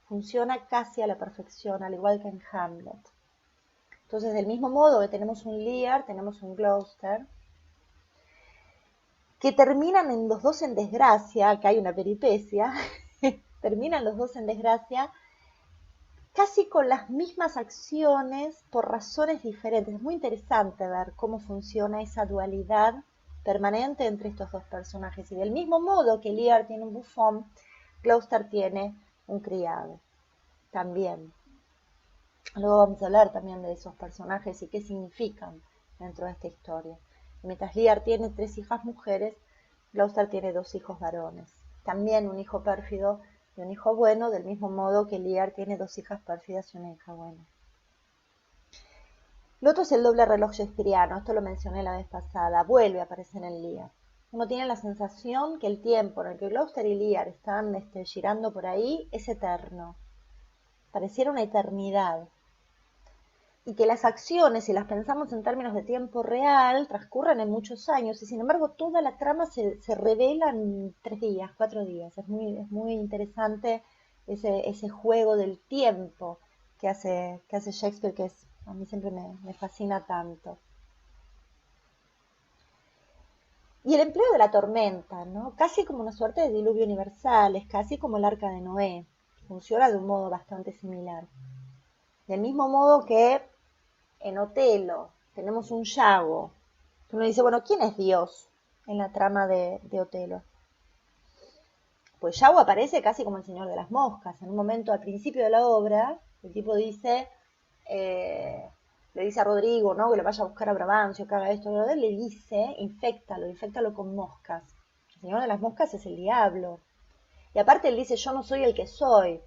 Funciona casi a la perfección, al igual que en Hamlet. Entonces, del mismo modo que tenemos un Lear, tenemos un Gloucester, que terminan en los dos en desgracia, acá hay una peripecia, terminan los dos en desgracia, casi con las mismas acciones por razones diferentes. Es muy interesante ver cómo funciona esa dualidad permanente entre estos dos personajes. Y del mismo modo que Lear tiene un bufón, Gloucester tiene un criado también. Luego vamos a hablar también de esos personajes y qué significan dentro de esta historia. Mientras Lear tiene 3 hijas mujeres, Gloucester tiene 2 hijos varones. También un hijo pérfido y un hijo bueno, del mismo modo que Lear tiene 2 hijas pérfidas y una hija buena. Lo otro es el doble reloj shakespeariano, esto lo mencioné la vez pasada, vuelve a aparecer en Lear. Uno tiene la sensación que el tiempo en el que Gloucester y Lear están girando por ahí es eterno. Pareciera una eternidad. Y que las acciones, si las pensamos en términos de tiempo real, transcurren en muchos años, y sin embargo toda la trama se revela en 3 días, 4 días. Es muy interesante ese juego del tiempo que hace Shakespeare, que a mí siempre me fascina tanto. Y el empleo de la tormenta, ¿no? Casi como una suerte de diluvio universal, es casi como el arca de Noé, funciona de un modo bastante similar. Del mismo modo que en Otelo tenemos un Yago. Uno dice, bueno, ¿quién es Dios en la trama de Otelo? Pues Yago aparece casi como el señor de las moscas. En un momento al principio de la obra, el tipo dice, le dice a Rodrigo, ¿no? Que le vaya a buscar a Brabantio, que haga esto, le dice, inféctalo con moscas. El señor de las moscas es el diablo. Y aparte él dice, yo no soy el que soy.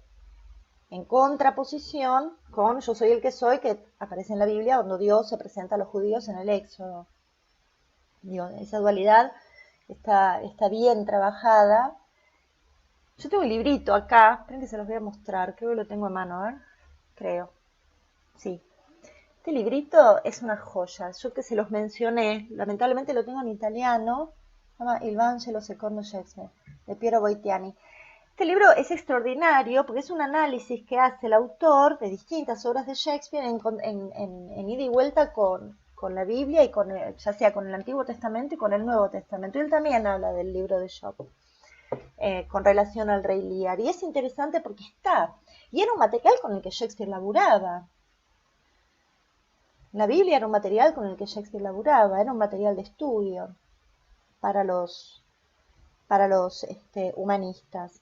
En contraposición con yo soy el que soy, que aparece en la Biblia, cuando Dios se presenta a los judíos en el Éxodo. Digo, esa dualidad está bien trabajada. Yo tengo un librito acá, esperen que se los voy a mostrar, creo que lo tengo a mano, a ver, creo, sí. Este librito es una joya, yo que se los mencioné, lamentablemente lo tengo en italiano, se llama Il Vangelo secondo Shakespeare, de Piero Boitiani. Este libro es extraordinario porque es un análisis que hace el autor de distintas obras de Shakespeare en ida y vuelta con la Biblia y ya sea con el Antiguo Testamento y con el Nuevo Testamento. Y él también habla del libro de Job con relación al rey Lear. Y es interesante porque y era un material con el que Shakespeare laburaba. La Biblia era un material con el que Shakespeare laburaba, era un material de estudio para los humanistas.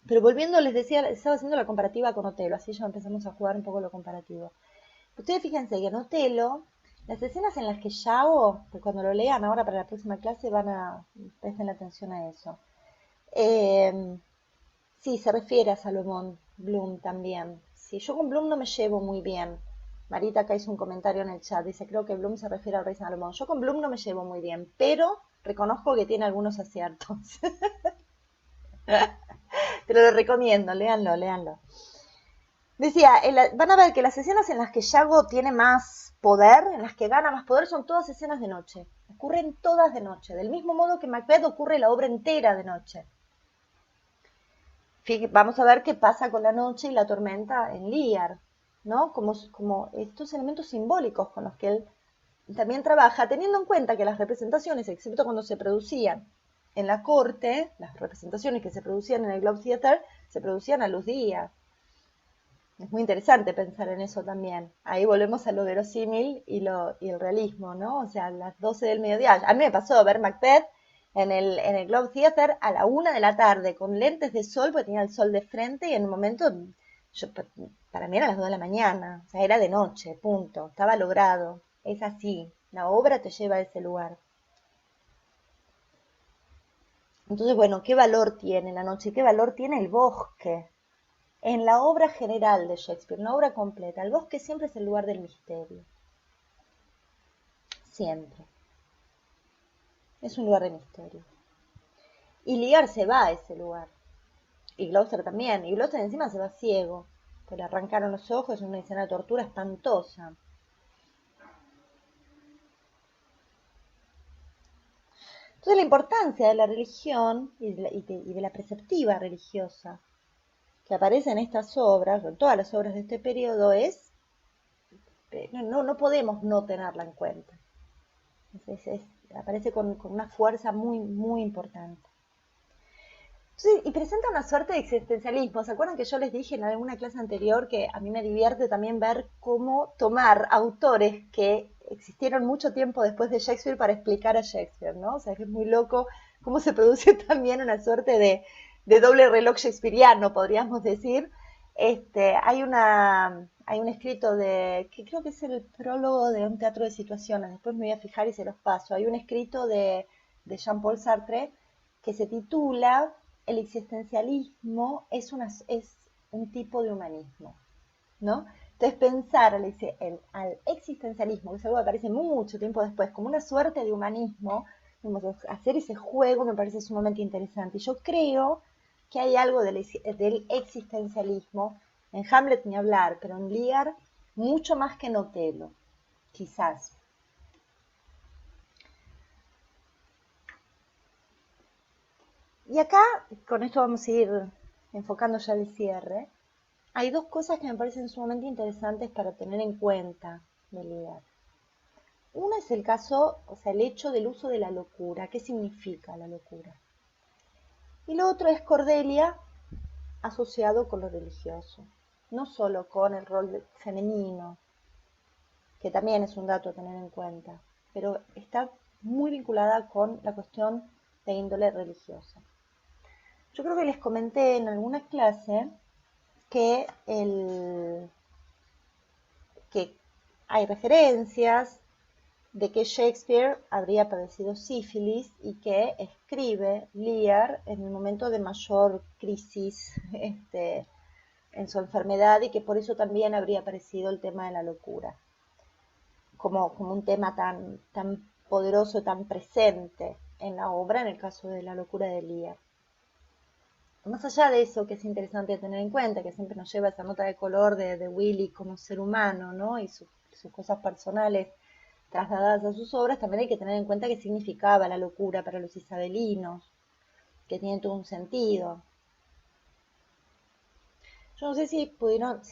Pero volviendo, les decía, estaba haciendo la comparativa con Otelo, así ya empezamos a jugar un poco lo comparativo. Ustedes fíjense que en Otelo, las escenas en las que Yago, que cuando lo lean ahora para la próxima clase presten atención a eso. Sí, se refiere a Salomón Bloom también. Sí, yo con Bloom no me llevo muy bien. Marita acá hizo un comentario en el chat, dice, creo que Bloom se refiere al rey Salomón. Yo con Bloom no me llevo muy bien, pero reconozco que tiene algunos aciertos. Pero lo recomiendo, léanlo. Decía, van a ver que las escenas en las que Yago tiene más poder, en las que gana más poder, son todas escenas de noche. Ocurren todas de noche, del mismo modo que Macbeth ocurre la obra entera de noche. Vamos a ver qué pasa con la noche y la tormenta en Lear, ¿no? Como estos elementos simbólicos con los que él también trabaja, teniendo en cuenta que las representaciones, excepto cuando se producían en la corte, las representaciones que se producían en el Globe Theatre, se producían a luz día. Es muy interesante pensar en eso también. Ahí volvemos a lo verosímil y el realismo, ¿no? O sea, a las 12 del mediodía. A mí me pasó ver Macbeth en el Globe Theatre a la 1 de la tarde, con lentes de sol, porque tenía el sol de frente, y en un momento, para mí era las 2 de la mañana, o sea, era de noche, punto, estaba logrado. Es así, la obra te lleva a ese lugar. Entonces, bueno, ¿qué valor tiene la noche? ¿Qué valor tiene el bosque? En la obra general de Shakespeare, en la obra completa, el bosque siempre es el lugar del misterio. Siempre. Es un lugar de misterio. Y Lear se va a ese lugar. Y Gloucester también. Y Gloucester encima se va ciego. Pues le arrancaron los ojos, es una escena de tortura espantosa. Entonces la importancia de la religión y de la perspectiva religiosa que aparece en estas obras, en todas las obras de este periodo, es, no podemos no tenerla en cuenta. Aparece con una fuerza muy, muy importante. Entonces, y presenta una suerte de existencialismo. ¿Se acuerdan que yo les dije en alguna clase anterior que a mí me divierte también ver cómo tomar autores que existieron mucho tiempo después de Shakespeare para explicar a Shakespeare, ¿no? O sea, que es muy loco cómo se produce también una suerte de doble reloj shakespeariano, podríamos decir. Hay un escrito que creo que es el prólogo de un teatro de situaciones, después me voy a fijar y se los paso. Hay un escrito de Jean-Paul Sartre que se titula El existencialismo es un tipo de humanismo, ¿no? Entonces pensar al existencialismo, que es algo que aparece mucho tiempo después, como una suerte de humanismo, hacer ese juego me parece sumamente interesante. Y yo creo que hay algo del existencialismo, en Hamlet ni hablar, pero en Lear mucho más que en Otelo, quizás. Y acá, con esto vamos a ir enfocando ya el cierre, hay dos cosas que me parecen sumamente interesantes para tener en cuenta de Lear. Una es el caso, o sea, el hecho del uso de la locura. ¿Qué significa la locura? Y lo otro es Cordelia asociado con lo religioso. No solo con el rol femenino, que también es un dato a tener en cuenta, pero está muy vinculada con la cuestión de índole religiosa. Yo creo que les comenté en alguna clase que hay referencias de que Shakespeare habría padecido sífilis y que escribe Lear en el momento de mayor crisis en su enfermedad, y que por eso también habría aparecido el tema de la locura como un tema tan poderoso, tan presente en la obra, en el caso de la locura de Lear. Más allá de eso, que es interesante tener en cuenta, que siempre nos lleva esa nota de color de Willy como ser humano, ¿no? Y sus cosas personales trasladadas a sus obras, también hay que tener en cuenta qué significaba la locura para los isabelinos, que tiene todo un sentido. Yo no sé si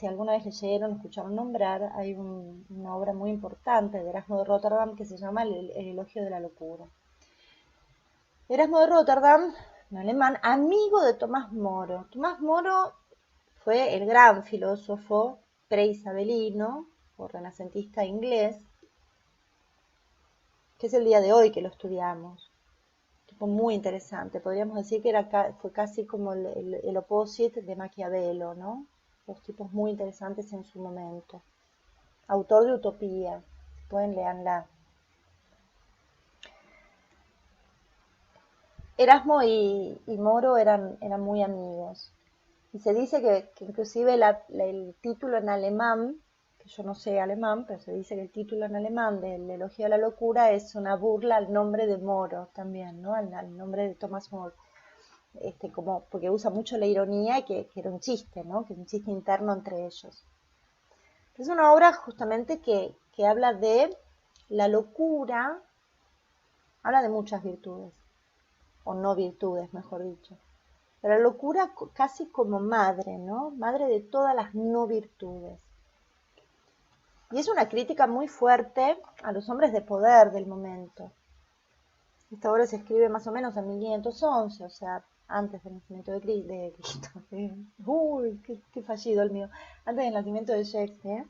alguna vez leyeron o escucharon nombrar, hay una obra muy importante de Erasmo de Rotterdam que se llama el Elogio de la Locura. Erasmo de Rotterdam, un alemán, amigo de Tomás Moro. Tomás Moro fue el gran filósofo preisabelino o renacentista inglés, que es el día de hoy que lo estudiamos. Tipo muy interesante, podríamos decir que fue casi como el opposite de Maquiavelo, ¿no? Dos tipos muy interesantes en su momento. Autor de Utopía, si pueden, leanla. Erasmo y Moro eran muy amigos. Y se dice que inclusive el título en alemán, que yo no sé alemán, pero se dice que el título en alemán del Elogio a la Locura es una burla al nombre de Moro también, ¿no? Al nombre de Thomas More. Como, porque usa mucho la ironía y que era un chiste, ¿no? Que es un chiste interno entre ellos. Es una obra justamente que habla de la locura, habla de muchas virtudes, o no virtudes, mejor dicho. Pero la locura casi como madre, ¿no? Madre de todas las no virtudes. Y es una crítica muy fuerte a los hombres de poder del momento. Esta obra se escribe más o menos en 1511, o sea, antes del nacimiento de Cristo. Uy, qué fallido el mío. Antes del nacimiento de Shakespeare.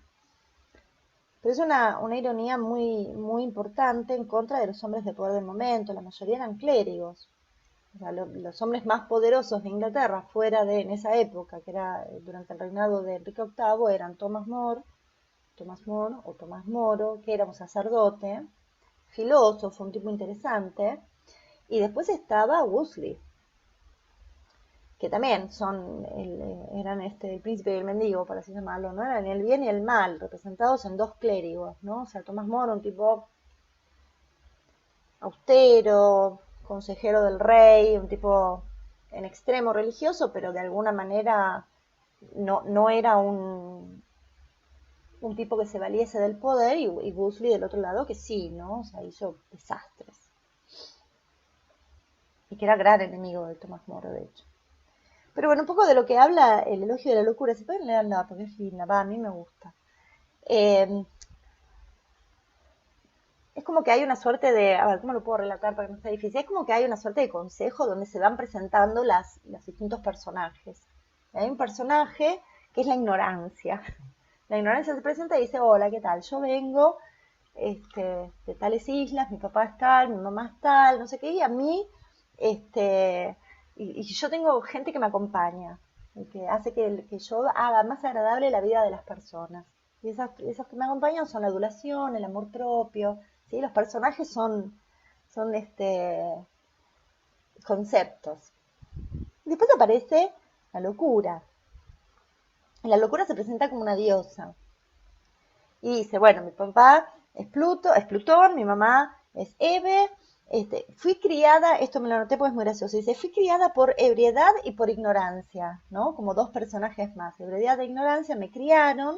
Pero es una ironía muy, muy importante en contra de los hombres de poder del momento. La mayoría eran clérigos. O sea, los hombres más poderosos de Inglaterra, fuera de en esa época, que era durante el reinado de Enrique VIII, eran Thomas More o Tomás Moro, que era un sacerdote, filósofo, un tipo interesante, y después estaba Wolsey, que también eran el príncipe y el mendigo, por así llamarlo, ¿no? Eran el bien y el mal, representados en dos clérigos, ¿no? O sea, Tomás Moro, un tipo austero, consejero del rey, un tipo en extremo religioso, pero de alguna manera no era un tipo que se valiese del poder, y Wolsey del otro lado que sí, ¿no? O sea, hizo desastres. Y que era gran enemigo de Tomás Moro, de hecho. Pero bueno, un poco de lo que habla el Elogio de la Locura, se pueden leerla porque es linda, a mí me gusta. Es como que hay una suerte de, a ver, ¿cómo lo puedo relatar para que no sea difícil? Es como que hay una suerte de consejo donde se van presentando los distintos personajes. Y hay un personaje que es la ignorancia. La ignorancia se presenta y dice, hola, ¿qué tal? Yo vengo de tales islas, mi papá es tal, mi mamá es tal, no sé qué, y a mí, y yo tengo gente que me acompaña, y que hace que yo haga más agradable la vida de las personas. Y esas que me acompañan son la adulación, el amor propio, ¿sí? Los personajes son conceptos. Después aparece la locura. La locura se presenta como una diosa. Y dice, bueno, mi papá es Plutón, mi mamá es Hebe, fui criada, esto me lo anoté porque es muy gracioso, dice, fui criada por ebriedad y por ignorancia, ¿no? Como dos personajes más, ebriedad e ignorancia me criaron,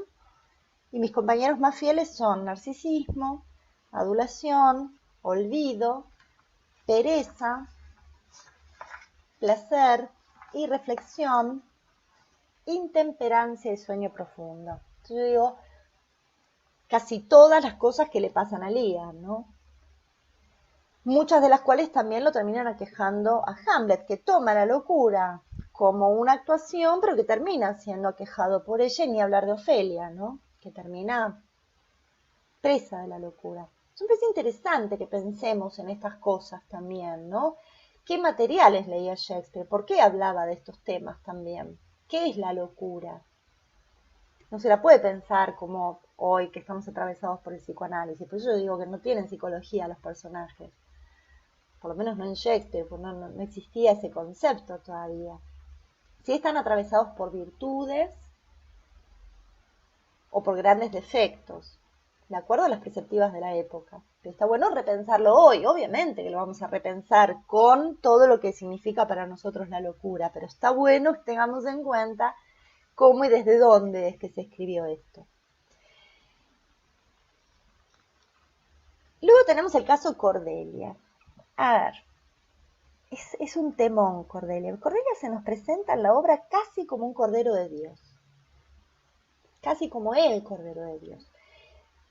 y mis compañeros más fieles son narcisismo, adulación, olvido, pereza, placer, irreflexión, intemperancia y sueño profundo. Entonces yo digo, casi todas las cosas que le pasan a Liam, ¿no? Muchas de las cuales también lo terminan aquejando a Hamlet, que toma la locura como una actuación, pero que termina siendo aquejado por ella, y ni hablar de Ofelia, ¿no? Que termina presa de la locura. Es un poco interesante que pensemos en estas cosas también, ¿no? ¿Qué materiales leía Shakespeare? ¿Por qué hablaba de estos temas también? ¿Qué es la locura? No se la puede pensar como hoy que estamos atravesados por el psicoanálisis. Por eso yo digo que no tienen psicología los personajes. Por lo menos no en Shakespeare, porque no existía ese concepto todavía. Sí están atravesados por virtudes o por grandes defectos, de acuerdo a las perspectivas de la época. Pero está bueno repensarlo hoy, obviamente que lo vamos a repensar con todo lo que significa para nosotros la locura, pero está bueno que tengamos en cuenta cómo y desde dónde es que se escribió esto. Luego tenemos el caso Cordelia. A ver, es un temón Cordelia. Cordelia se nos presenta en la obra casi como un cordero de Dios. Casi como el cordero de Dios.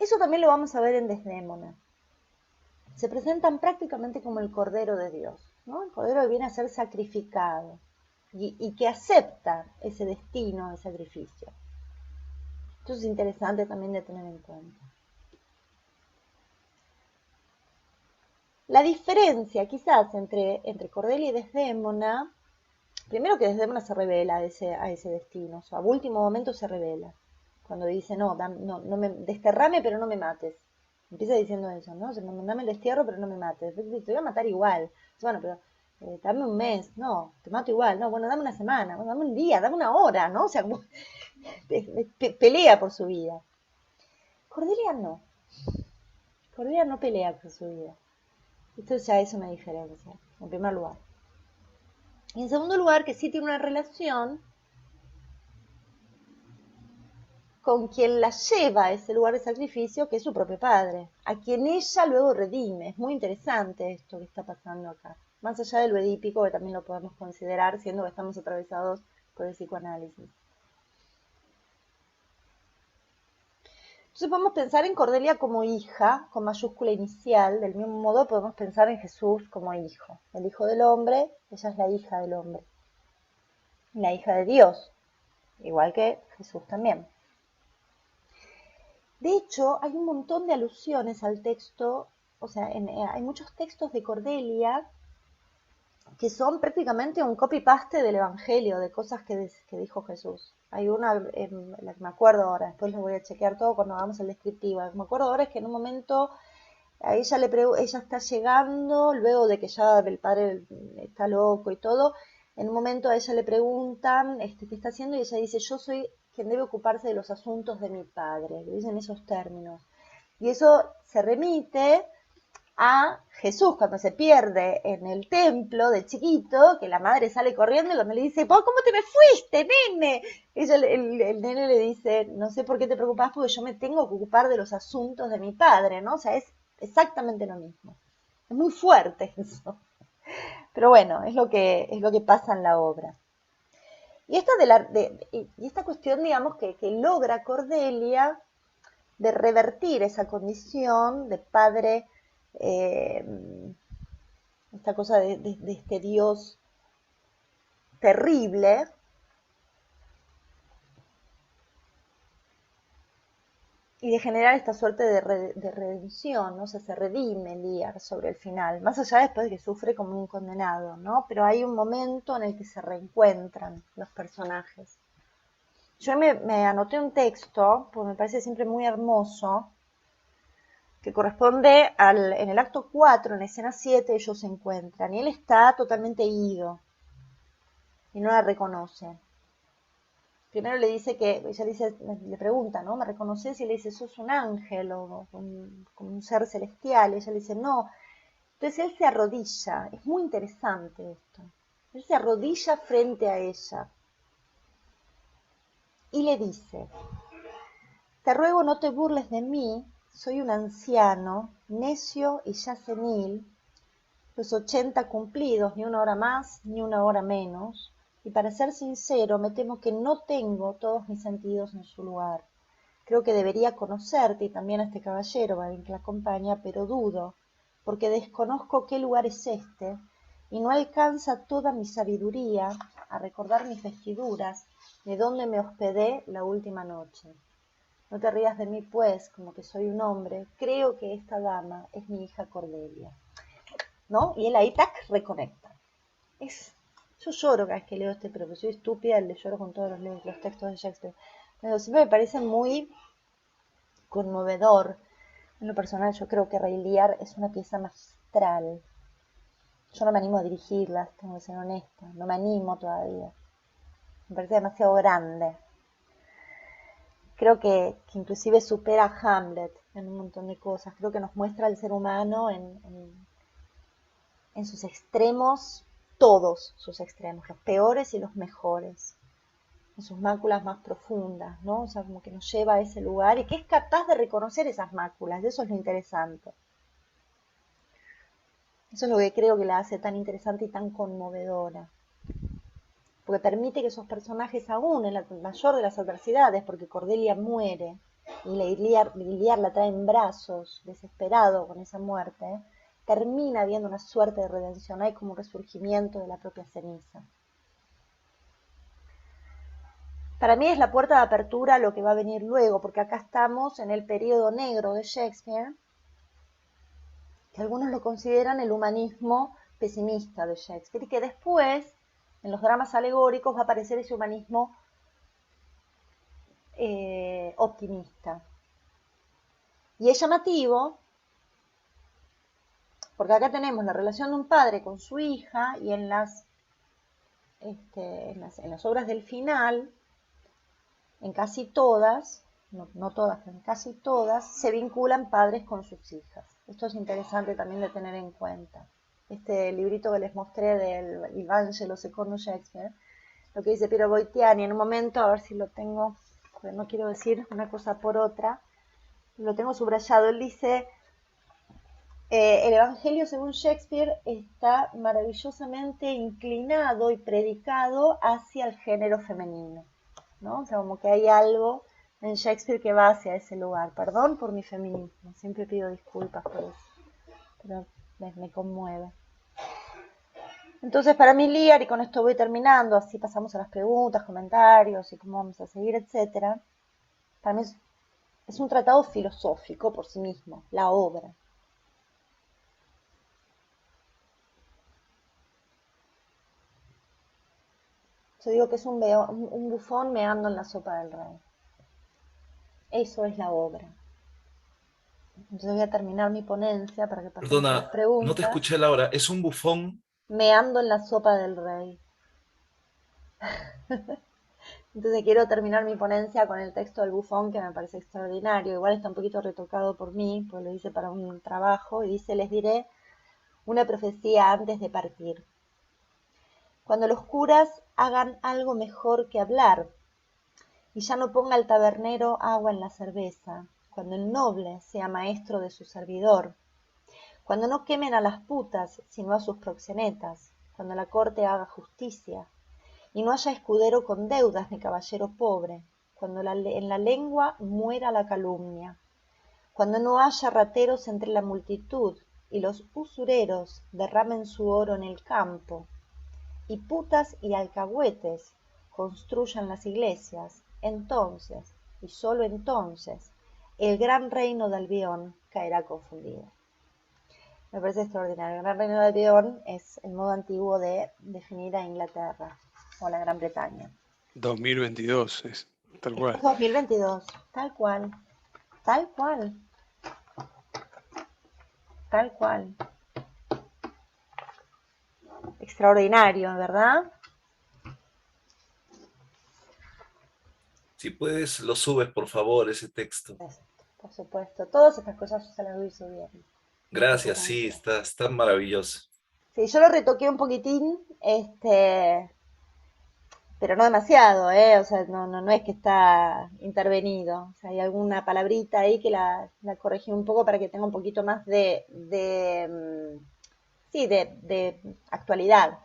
Eso también lo vamos a ver en Desdémona. Se presentan prácticamente como el cordero de Dios, ¿no? El cordero que viene a ser sacrificado y que acepta ese destino de sacrificio. Esto es interesante también de tener en cuenta. La diferencia quizás entre Cordelia y Desdémona, primero que Desdémona se revela a ese destino, o sea, a último momento se revela, cuando dice, no desterrame pero no me mates. Empieza diciendo eso, ¿no? O sea, dame el destierro pero no me mates. Te voy a matar igual. Bueno, pero dame un mes, no, te mato igual, no, bueno, dame una semana, bueno, dame un día, dame una hora, ¿no? O sea, como pelea por su vida. Cordelia no. Cordelia no pelea por su vida. Esto ya es una diferencia, en primer lugar. Y en segundo lugar, que sí tiene una relación con quien la lleva a ese lugar de sacrificio, que es su propio padre, a quien ella luego redime. Es muy interesante esto que está pasando acá, más allá de lo edípico, que también lo podemos considerar, siendo que estamos atravesados por el psicoanálisis. Entonces podemos pensar en Cordelia como hija, con mayúscula inicial, del mismo modo podemos pensar en Jesús como hijo. El hijo del hombre, ella es la hija del hombre, la hija de Dios, igual que Jesús también. De hecho, hay un montón de alusiones al texto, o sea, hay muchos textos de Cordelia que son prácticamente un copy-paste del Evangelio, de cosas que dijo Jesús. Hay una, la que me acuerdo ahora, después lo voy a chequear todo cuando hagamos el descriptivo. La que me acuerdo ahora es que en un momento a ella ella está llegando, luego de que ya el padre está loco y todo, en un momento a ella le preguntan qué está haciendo y ella dice, yo soy quien debe ocuparse de los asuntos de mi padre, lo dice en esos términos. Y eso se remite a Jesús cuando se pierde en el templo de chiquito, que la madre sale corriendo y cuando le dice, ¿cómo te me fuiste, nene? El nene le dice, no sé por qué te preocupas porque yo me tengo que ocupar de los asuntos de mi padre, ¿no? O sea, es exactamente lo mismo. Es muy fuerte eso. Pero bueno, es lo que pasa en la obra. Y esta cuestión, digamos, que logra Cordelia de revertir esa condición de padre, esta cosa de este Dios terrible, y de generar esta suerte de redención, ¿no? O sea, se redime Lear sobre el final, más allá después de que sufre como un condenado, ¿no? Pero hay un momento en el que se reencuentran los personajes. Yo me anoté un texto, porque me parece siempre muy hermoso, que corresponde en el acto 4, en escena 7, ellos se encuentran, y él está totalmente ido, y no la reconoce. Primero le dice ella le pregunta, ¿no? ¿Me reconoces? Y le dice, sos un ángel o un ser celestial. Y ella le dice, no. Entonces él se arrodilla. Es muy interesante esto. Él se arrodilla frente a ella y le dice, te ruego no te burles de mí, soy un anciano, necio y ya senil, los 80 cumplidos, ni una hora más, ni una hora menos. Y para ser sincero, me temo que no tengo todos mis sentidos en su lugar. Creo que debería conocerte y también a este caballero, a quien la acompaña, pero dudo, porque desconozco qué lugar es este, y no alcanza toda mi sabiduría a recordar mis vestiduras, de dónde me hospedé la última noche. No te rías de mí, pues, como que soy un hombre, creo que esta dama es mi hija Cordelia. ¿No? Y él ahí, tac, reconecta. Yo lloro cada vez que leo pero soy estúpida, le lloro con todos los textos de Shakespeare. Pero siempre me parece muy conmovedor. En lo personal, yo creo que Rey Lear es una pieza magistral. Yo no me animo a dirigirla, tengo que ser honesta. No me animo todavía. Me parece demasiado grande. Creo que inclusive supera a Hamlet en un montón de cosas. Creo que nos muestra al ser humano en sus extremos, todos sus extremos, los peores y los mejores, en sus máculas más profundas, ¿no? O sea, como que nos lleva a ese lugar y que es capaz de reconocer esas máculas, eso es lo interesante. Eso es lo que creo que la hace tan interesante y tan conmovedora. Porque permite que esos personajes, aún en la mayor de las adversidades, porque Cordelia muere y Lear la trae en brazos, desesperado con esa muerte, termina habiendo una suerte de redención, hay como un resurgimiento de la propia ceniza. Para mí es la puerta de apertura a lo que va a venir luego, porque acá estamos en el periodo negro de Shakespeare, que algunos lo consideran el humanismo pesimista de Shakespeare, y que después, en los dramas alegóricos, va a aparecer ese humanismo optimista. Y es llamativo, porque acá tenemos la relación de un padre con su hija, y en las obras del final, en casi todas, no todas, pero casi todas, se vinculan padres con sus hijas. Esto es interesante también de tener en cuenta. Este librito que les mostré del Il Vangelo secondo Shakespeare, lo que dice Piero Boitiani, en un momento, a ver si lo tengo, porque no quiero decir una cosa por otra, lo tengo subrayado, él dice, el Evangelio según Shakespeare está maravillosamente inclinado y predicado hacia el género femenino, ¿no? O sea, como que hay algo en Shakespeare que va hacia ese lugar. Perdón por mi feminismo, siempre pido disculpas por eso, pero me conmueve. Entonces, para mí, Lear, y con esto voy terminando, así pasamos a las preguntas, comentarios y cómo vamos a seguir, etcétera. Para mí es un tratado filosófico por sí mismo, la obra. Yo digo que es un bufón meando en la sopa del rey. Eso es la obra. Entonces voy a terminar mi ponencia para que pasemos a las Perdona, no te preguntas. escuché, Laura. ¿Es un bufón? Meando en la sopa del rey. Entonces quiero terminar mi ponencia con el texto del bufón, que me parece extraordinario. Igual está un poquito retocado por mí, pues lo hice para un trabajo, y dice: les diré una profecía antes de partir. Cuando los curas hagan algo mejor que hablar, y ya no ponga el tabernero agua en la cerveza, cuando el noble sea maestro de su servidor, cuando no quemen a las putas, sino a sus proxenetas, cuando la corte haga justicia, y no haya escudero con deudas ni caballero pobre, cuando en la lengua muera la calumnia, cuando no haya rateros entre la multitud, y los usureros derramen su oro en el campo, y putas y alcahuetes construyan las iglesias, entonces, y sólo entonces, el gran reino de Albión caerá confundido. Me parece extraordinario. El gran reino de Albión es el modo antiguo de definir a Inglaterra o la Gran Bretaña. 2022, es tal Esto cual. es 2022, tal cual, tal cual, tal cual. Extraordinario, ¿verdad? Si puedes, lo subes, por favor, ese texto. Por supuesto, todas estas cosas yo se las voy subiendo. Gracias, sí, está maravilloso. Sí, yo lo retoqué un poquitín, pero no demasiado, ¿eh? O sea, no es que está intervenido. O sea, hay alguna palabrita ahí que la corregí un poco para que tenga un poquito más sí, de actualidad.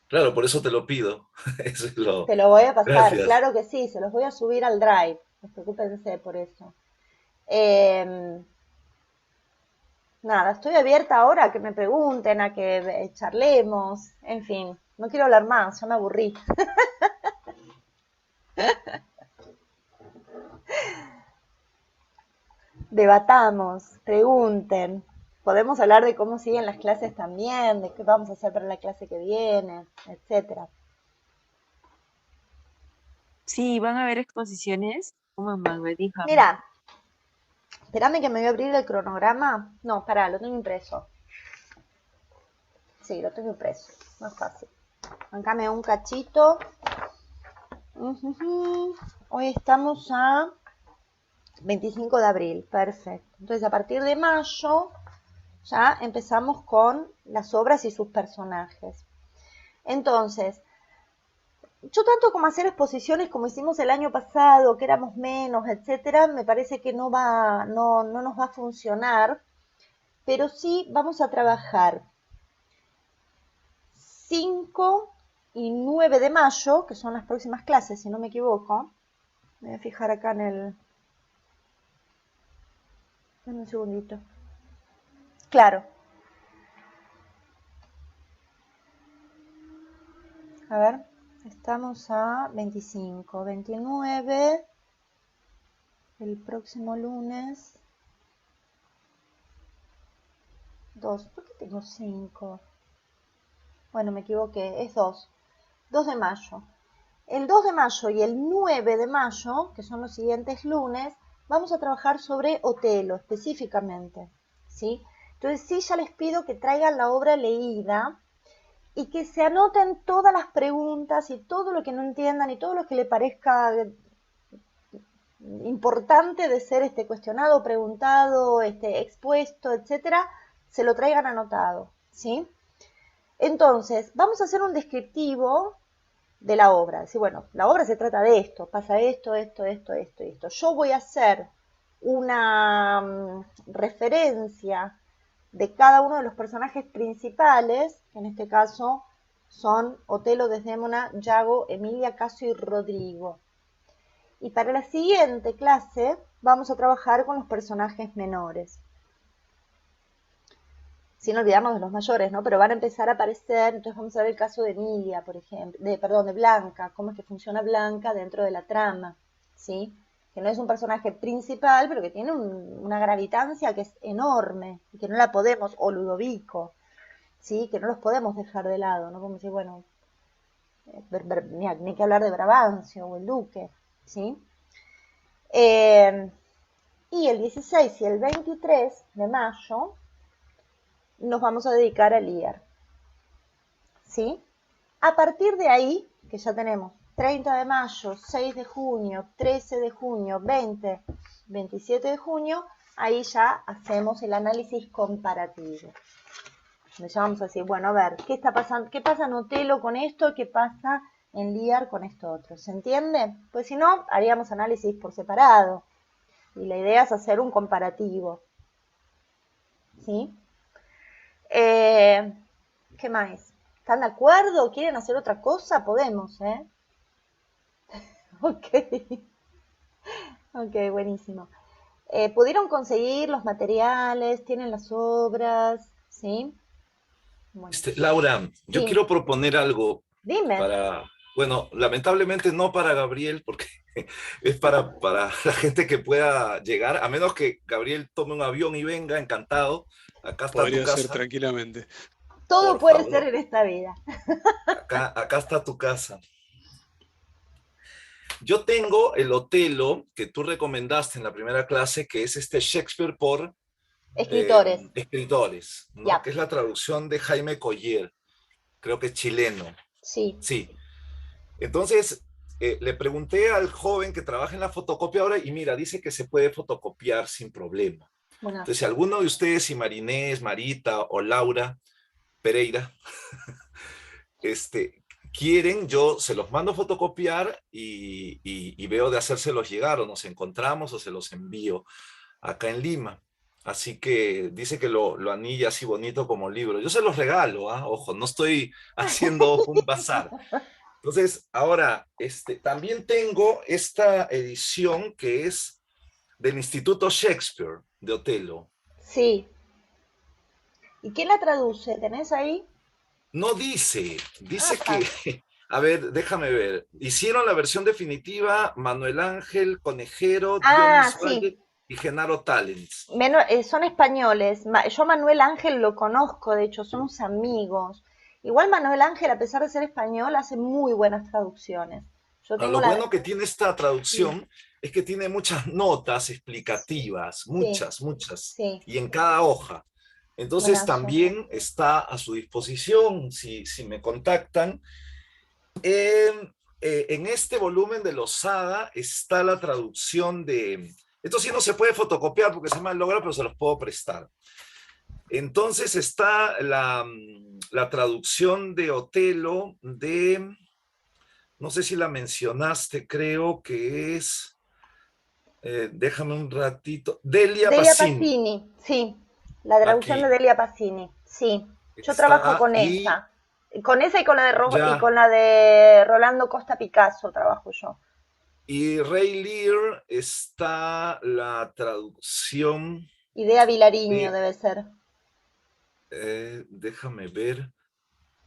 Claro, por eso te lo pido. Eso es lo. Te lo voy a pasar, Gracias. claro que sí, se los voy a subir al Drive, no preocúpense por eso. Eh, Nada, estoy abierta ahora a que me pregunten, a que charlemos, en fin, no quiero hablar más, ya me aburrí. Debatamos, pregunten. Podemos hablar de cómo siguen las clases también, de qué vamos a hacer para la clase que viene, etcétera. Sí, van a haber exposiciones como en Magnetic Hub. Mira, espérame que me voy a abrir el cronograma. No, pará, lo tengo impreso. Sí, lo tengo impreso, más fácil. Bancame un cachito. Hoy estamos a 25 de abril, perfecto. Entonces, a partir de mayo ya empezamos con las obras y sus personajes. Entonces, yo tanto como hacer exposiciones como hicimos el año pasado, que éramos menos, etcétera, me parece que no nos va a funcionar, pero sí vamos a trabajar 5 y 9 de mayo, que son las próximas clases, si no me equivoco. Me voy a fijar acá en el... Dame un segundito. Claro. A ver, estamos a 25, 29, el próximo lunes, 2. ¿Por qué tengo 5? Bueno, me equivoqué, es 2. 2 de mayo. El 2 de mayo y el 9 de mayo, que son los siguientes lunes, vamos a trabajar sobre Otelo específicamente, ¿sí? Entonces sí, ya les pido que traigan la obra leída y que se anoten todas las preguntas y todo lo que no entiendan y todo lo que les parezca importante de ser cuestionado, preguntado, expuesto, etcétera, se lo traigan anotado, ¿sí? Entonces, vamos a hacer un descriptivo de la obra. Decir, bueno, la obra se trata de esto, pasa esto, esto, esto, esto y esto. Yo voy a hacer una referencia de cada uno de los personajes principales, que en este caso son Otelo, Desdémona, Yago, Emilia, Casio y Rodrigo. Y para la siguiente clase vamos a trabajar con los personajes menores. Sin olvidarnos de los mayores, ¿no? Pero van a empezar a aparecer, entonces vamos a ver el caso de Emilia, por ejemplo, de Blanca, cómo es que funciona Blanca dentro de la trama, ¿sí? Que no es un personaje principal, pero que tiene una gravitancia que es enorme, y que no la podemos, o Ludovico, ¿sí? Que no los podemos dejar de lado, ¿no? Como decir, bueno, ni que hablar de Brabancio o el Duque, ¿sí? Y el 16 y el 23 de mayo nos vamos a dedicar a Lear, ¿sí? A partir de ahí, que ya tenemos 30 de mayo, 6 de junio, 13 de junio, 20, 27 de junio, ahí ya hacemos el análisis comparativo. Ya vamos a decir, bueno, a ver, ¿qué está pasando? ¿Qué pasa en Otelo con esto? ¿Qué pasa en Lear con esto otro? ¿Se entiende? Pues si no, haríamos análisis por separado. Y la idea es hacer un comparativo, ¿sí? ¿Qué más? ¿Están de acuerdo? ¿Quieren hacer otra cosa? Podemos, ¿eh? Ok. Ok, buenísimo. ¿Pudieron conseguir los materiales? ¿Tienen las obras? ¿Sí? Bueno. Laura, yo Sí. quiero proponer algo Dime. bueno, lamentablemente no para Gabriel, porque es para la gente que pueda llegar, a menos que Gabriel tome un avión y venga, encantado. Acá está tu Podría ser casa, tranquilamente. Todo por puede favor. ser en esta vida. Acá está tu casa. Yo tengo el Otelo que tú recomendaste en la primera clase, que es Shakespeare por Escritores. escritores, ¿no? Ya. Que es la traducción de Jaime Collier, creo que es chileno. Sí. Sí. Entonces, le pregunté al joven que trabaja en la fotocopiadora y mira, dice que se puede fotocopiar sin problema. Bueno. Entonces, si alguno de ustedes, si Marinés, Marita o Laura Pereira, quieren, yo se los mando a fotocopiar y veo de hacérselos llegar, o nos encontramos o se los envío acá en Lima. Así que dice que lo anilla así bonito como libro. Yo se los regalo, ¿ah? Ojo, no estoy haciendo un bazar. Entonces, ahora, también tengo esta edición que es del Instituto Shakespeare de Otelo. Sí. ¿Y quién la traduce? ¿Tenés ahí? No dice Ajá. que, a ver, déjame ver. Hicieron la versión definitiva Manuel Ángel Conejero, Dionis Sí. Valle y Genaro Talents. Son españoles. Yo a Manuel Ángel lo conozco, de hecho, somos amigos. Igual Manuel Ángel, a pesar de ser español, hace muy buenas traducciones. Yo tengo Lo bueno que tiene esta traducción es que tiene muchas notas explicativas, muchas. Sí. Y en cada hoja. Entonces Buenazo. también está a su disposición si me contactan. En este volumen de Losada está la traducción de... Esto sí no se puede fotocopiar porque se me logra, pero se los puedo prestar. Entonces está la traducción de Otelo de... No sé si la mencionaste, creo que es... déjame un ratito. Delia Pacini. Sí. La traducción Aquí. de Delia Pacini. Sí. Yo Está, trabajo con esa. Con esa y con la de Rolando Costa Picasso trabajo yo. Y Ray Lear está la traducción. Idea Vilariño debe ser. Déjame ver.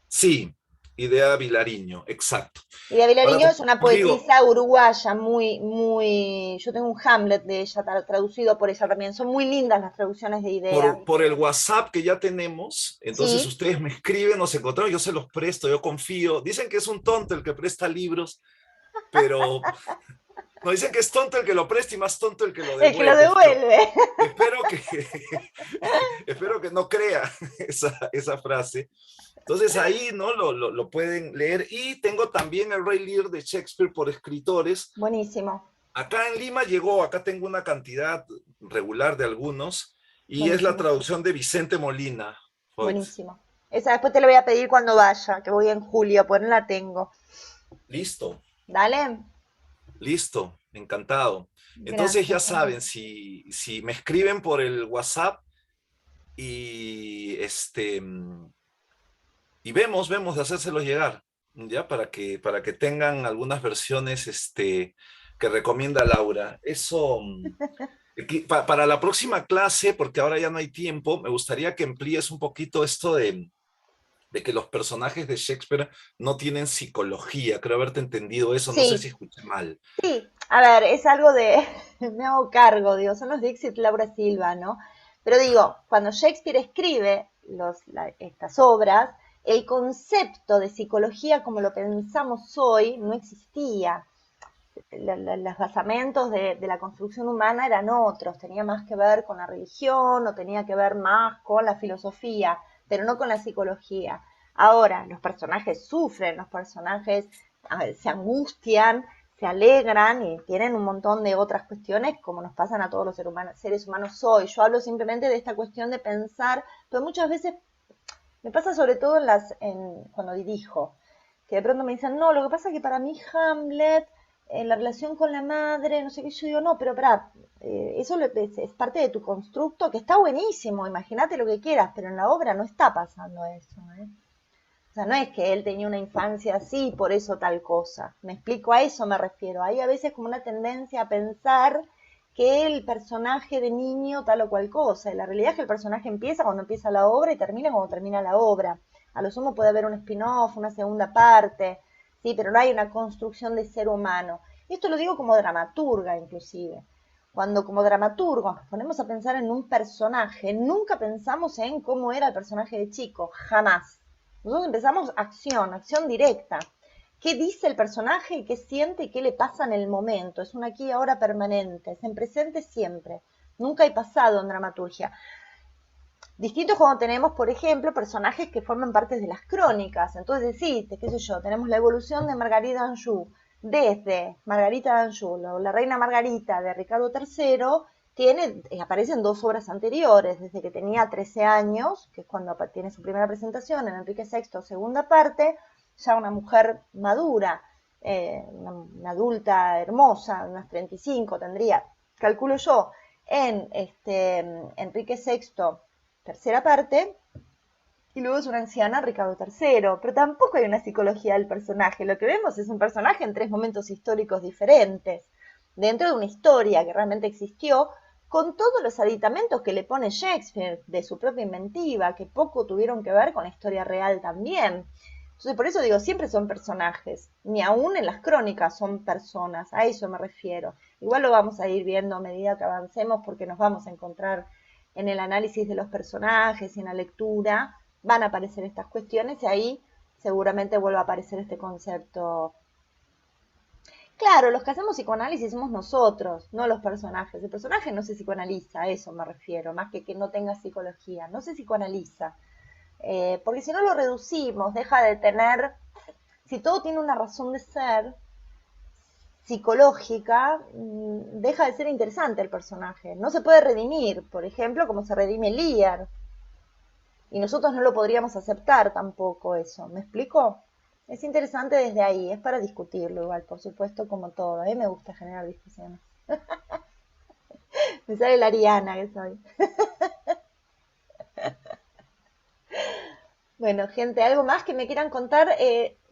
Sí, Idea Vilariño, exacto. Idea Vilariño Ahora, es una como digo, poetisa uruguaya muy... Yo tengo un Hamlet de ella traducido por ella también. Son muy lindas las traducciones de Idea. por el WhatsApp que ya tenemos, entonces Sí. ustedes me escriben, nos encontramos, yo se los presto, yo confío. Dicen que es un tonto el que presta libros, pero no, dicen que es tonto el que lo presta y más tonto el que lo devuelve. El que lo devuelve. Espero que no crea esa frase. Entonces ahí no lo pueden leer. Y tengo también el Ray Lear de Shakespeare por escritores. Buenísimo. Acá en Lima llegó, acá tengo una cantidad regular de algunos, y es la Buenísimo, traducción de Vicente Molina, Foix. buenísimo. Esa después te la voy a pedir cuando vaya, que voy en julio, pues no la tengo. Listo, Dale. listo, encantado. Entonces ya Gracias, saben, Enrique. si me escriben por el WhatsApp y y vemos de hacérselos llegar, ya para que tengan algunas versiones que recomienda Laura. Eso, para la próxima clase, porque ahora ya no hay tiempo, me gustaría que amplíes un poquito esto de que los personajes de Shakespeare no tienen psicología. Creo haberte entendido eso, no sé si Sí, escuché mal. sí. A ver, es algo de, me hago cargo, digo, son los Dixit Laura Silva, ¿no? Pero digo, cuando Shakespeare escribe estas obras, el concepto de psicología como lo pensamos hoy no existía. Los basamentos de la construcción humana eran otros, tenía más que ver con la religión o tenía que ver más con la filosofía, pero no con la psicología. Ahora, los personajes sufren, los personajes se angustian, se alegran y tienen un montón de otras cuestiones como nos pasan a todos los seres humanos hoy. Yo hablo simplemente de esta cuestión de pensar, pero muchas veces me pasa sobre todo cuando dirijo, que de pronto me dicen, no, lo que pasa es que para mí Hamlet, la relación con la madre, no sé qué, yo digo, no, pero pará, eso es parte de tu constructo, que está buenísimo, imagínate lo que quieras, pero en la obra no está pasando eso, ¿eh? O sea, no es que él tenía una infancia así, por eso tal cosa. Me explico, a eso me refiero. Hay a veces como una tendencia a pensar que el personaje de niño tal o cual cosa. Y la realidad es que el personaje empieza cuando empieza la obra y termina cuando termina la obra. A lo sumo puede haber un spin-off, una segunda parte, sí, pero no hay una construcción de ser humano. Y esto lo digo como dramaturga, inclusive. Cuando como dramaturgos nos ponemos a pensar en un personaje, nunca pensamos en cómo era el personaje de chico, jamás. Nosotros empezamos acción directa. ¿Qué dice el personaje y qué siente y qué le pasa en el momento? Es un aquí y ahora permanente, es en presente siempre. Nunca hay pasado en dramaturgia. Distinto es cuando tenemos, por ejemplo, personajes que forman parte de las crónicas. Entonces, sí, qué sé yo, tenemos la evolución de Margarita d'Anjou. Desde Margarita d'Anjou, la reina Margarita de Ricardo III, aparecen dos obras anteriores, desde que tenía 13 años, que es cuando tiene su primera presentación en Enrique VI, segunda parte, ya una mujer madura, una adulta hermosa, unas 35 tendría, calculo yo, en Enrique VI, tercera parte, y luego es una anciana, Ricardo III, pero tampoco hay una psicología del personaje, lo que vemos es un personaje en tres momentos históricos diferentes, dentro de una historia que realmente existió, con todos los aditamentos que le pone Shakespeare de su propia inventiva, que poco tuvieron que ver con la historia real también. Entonces, por eso digo, siempre son personajes, ni aún en las crónicas son personas, a eso me refiero. Igual lo vamos a ir viendo a medida que avancemos porque nos vamos a encontrar en el análisis de los personajes y en la lectura, van a aparecer estas cuestiones y ahí seguramente vuelva a aparecer este concepto. Claro, los que hacemos psicoanálisis somos nosotros, no los personajes. El personaje no se psicoanaliza, a eso me refiero, más que no tenga psicología, no se psicoanaliza. Porque si no lo reducimos, deja de tener, si todo tiene una razón de ser psicológica, deja de ser interesante el personaje. No se puede redimir, por ejemplo, como se redime Lear. Y nosotros no lo podríamos aceptar tampoco eso. ¿Me explico? Es interesante desde ahí, es para discutirlo igual, por supuesto, como todo. A mí me gusta generar discusiones. Me sale la Ariana que soy. Bueno, gente, ¿algo más que me quieran contar?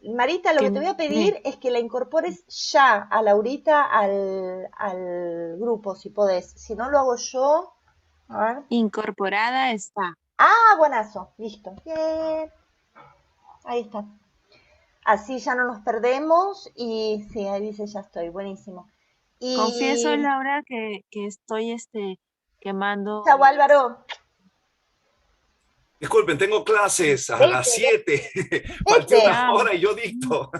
Marita, lo que te voy a pedir es que la incorpores ya a Laurita al grupo, si podés. Si no lo hago yo, a ver. Incorporada está. Ah, buenazo, listo. Bien. Ahí está. Así ya no nos perdemos y sí, ahí dice ya estoy, buenísimo. Confieso, Y Laura, que estoy quemando chau Álvaro, Disculpen, tengo clases a las vete, 7. Falté vete, una Chao. hora y yo dicto.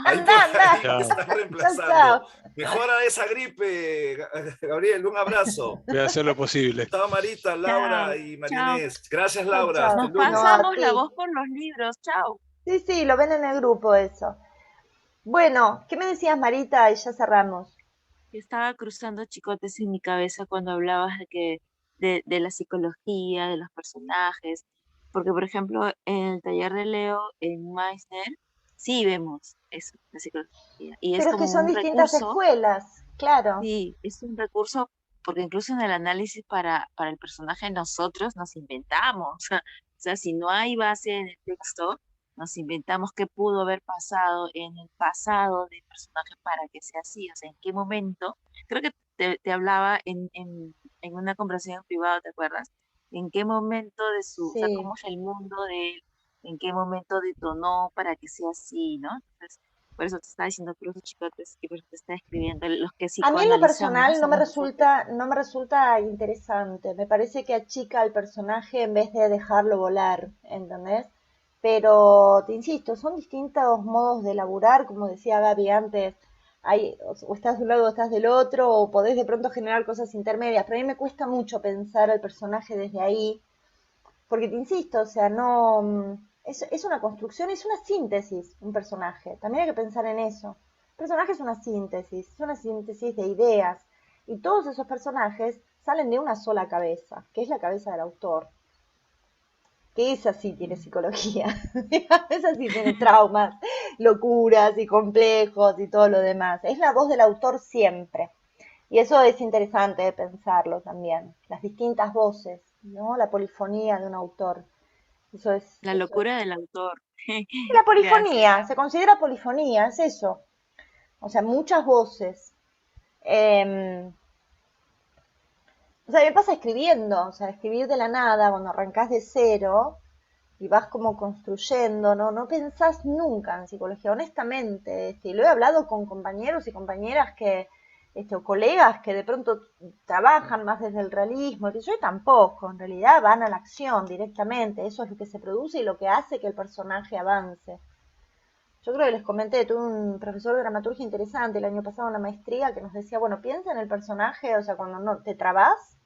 Ahí anda, por anda. ahí me Chao. están Chau, reemplazando. chau. Mejora esa gripe, Gabriel. Un abrazo. Voy a hacer lo posible. Chao, Marita, Laura Chao. y Chao. Marinés. Gracias, Chau, Laura. Hasta chau. el Nos lunes. No, a pasamos la ti. voz por los libros. Chao. Sí, sí, lo ven en el grupo eso. Bueno, ¿qué me decías, Marita? Y ya cerramos. Estaba cruzando chicotes en mi cabeza cuando hablabas de la psicología, de los personajes, porque por ejemplo en el taller de Leo, en Meissner, sí vemos eso, la psicología, y es Pero es que como son un distintas recurso, escuelas, claro. sí, es un recurso, porque incluso en el análisis para el personaje nosotros nos inventamos, o sea, si no hay base en el texto, nos inventamos qué pudo haber pasado en el pasado del personaje para que sea así, o sea, en qué momento, creo que te hablaba en una conversación en privado, ¿te acuerdas? En qué momento de o sea, Sí. cómo es el mundo de él, en qué momento detonó para que sea así, ¿no? Entonces, por eso te estaba diciendo Cruz Chicotes y por eso te está escribiendo. Los que A mí en lo psicoanalizamos personal somos nosotros. no me resulta interesante. Me parece que achica al personaje en vez de dejarlo volar, ¿entendés? Pero te insisto, son distintos modos de laburar, como decía Gaby antes. Hay, o estás de un lado o estás del otro, o podés de pronto generar cosas intermedias. Pero a mí me cuesta mucho pensar al personaje desde ahí, porque te insisto, o sea, no, es una construcción, es una síntesis, un personaje. También hay que pensar en eso. El personaje es una síntesis de ideas. Y todos esos personajes salen de una sola cabeza, que es la cabeza del autor. Que esa sí tiene psicología, esa sí tiene traumas, locuras y complejos y todo lo demás. Es la voz del autor siempre. Y eso es interesante de pensarlo también, las distintas voces, ¿no? La polifonía de un autor. La Eso es. locura del autor. La Gracias. polifonía, se considera polifonía, es eso. O sea, muchas voces. Eh, o sea, me pasa escribiendo, o sea, escribir de la nada, cuando arrancás de cero y vas como construyendo, ¿no? No pensás nunca en psicología, honestamente. Y lo he hablado con compañeros y compañeras o colegas que de pronto trabajan más desde el realismo, que yo tampoco, en realidad van a la acción directamente, eso es lo que se produce y lo que hace que el personaje avance. Yo creo que les comenté, tuve un profesor de dramaturgia interesante el año pasado en la maestría que nos decía, bueno, piensa en el personaje, o sea, cuando no te trabas,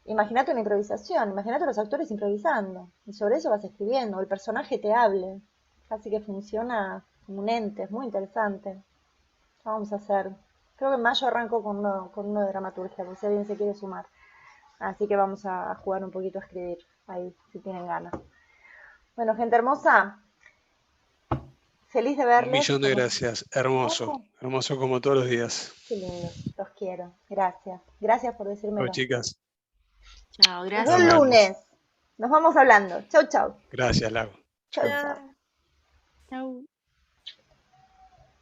imagínate una improvisación, imagínate a los actores improvisando, y sobre eso vas escribiendo, el personaje te hable, casi que funciona como un ente, es muy interesante. Ya vamos a hacer, creo que en mayo arranco con uno de dramaturgia, por si alguien se quiere sumar. Así que vamos a jugar un poquito a escribir ahí, si tienen ganas. Bueno, gente hermosa, feliz de Un verles, millón de como gracias. Hermoso. ojo, Hermoso como todos los días. qué lindo, los quiero, gracias. Gracias por Chau, decírmelo. chicas. Chao, Nos vemos Nos el gracias. vemos. lunes, nos vamos hablando. Chau, chau. Gracias, Lau. Chau, Chau. chau. Chao. Chao.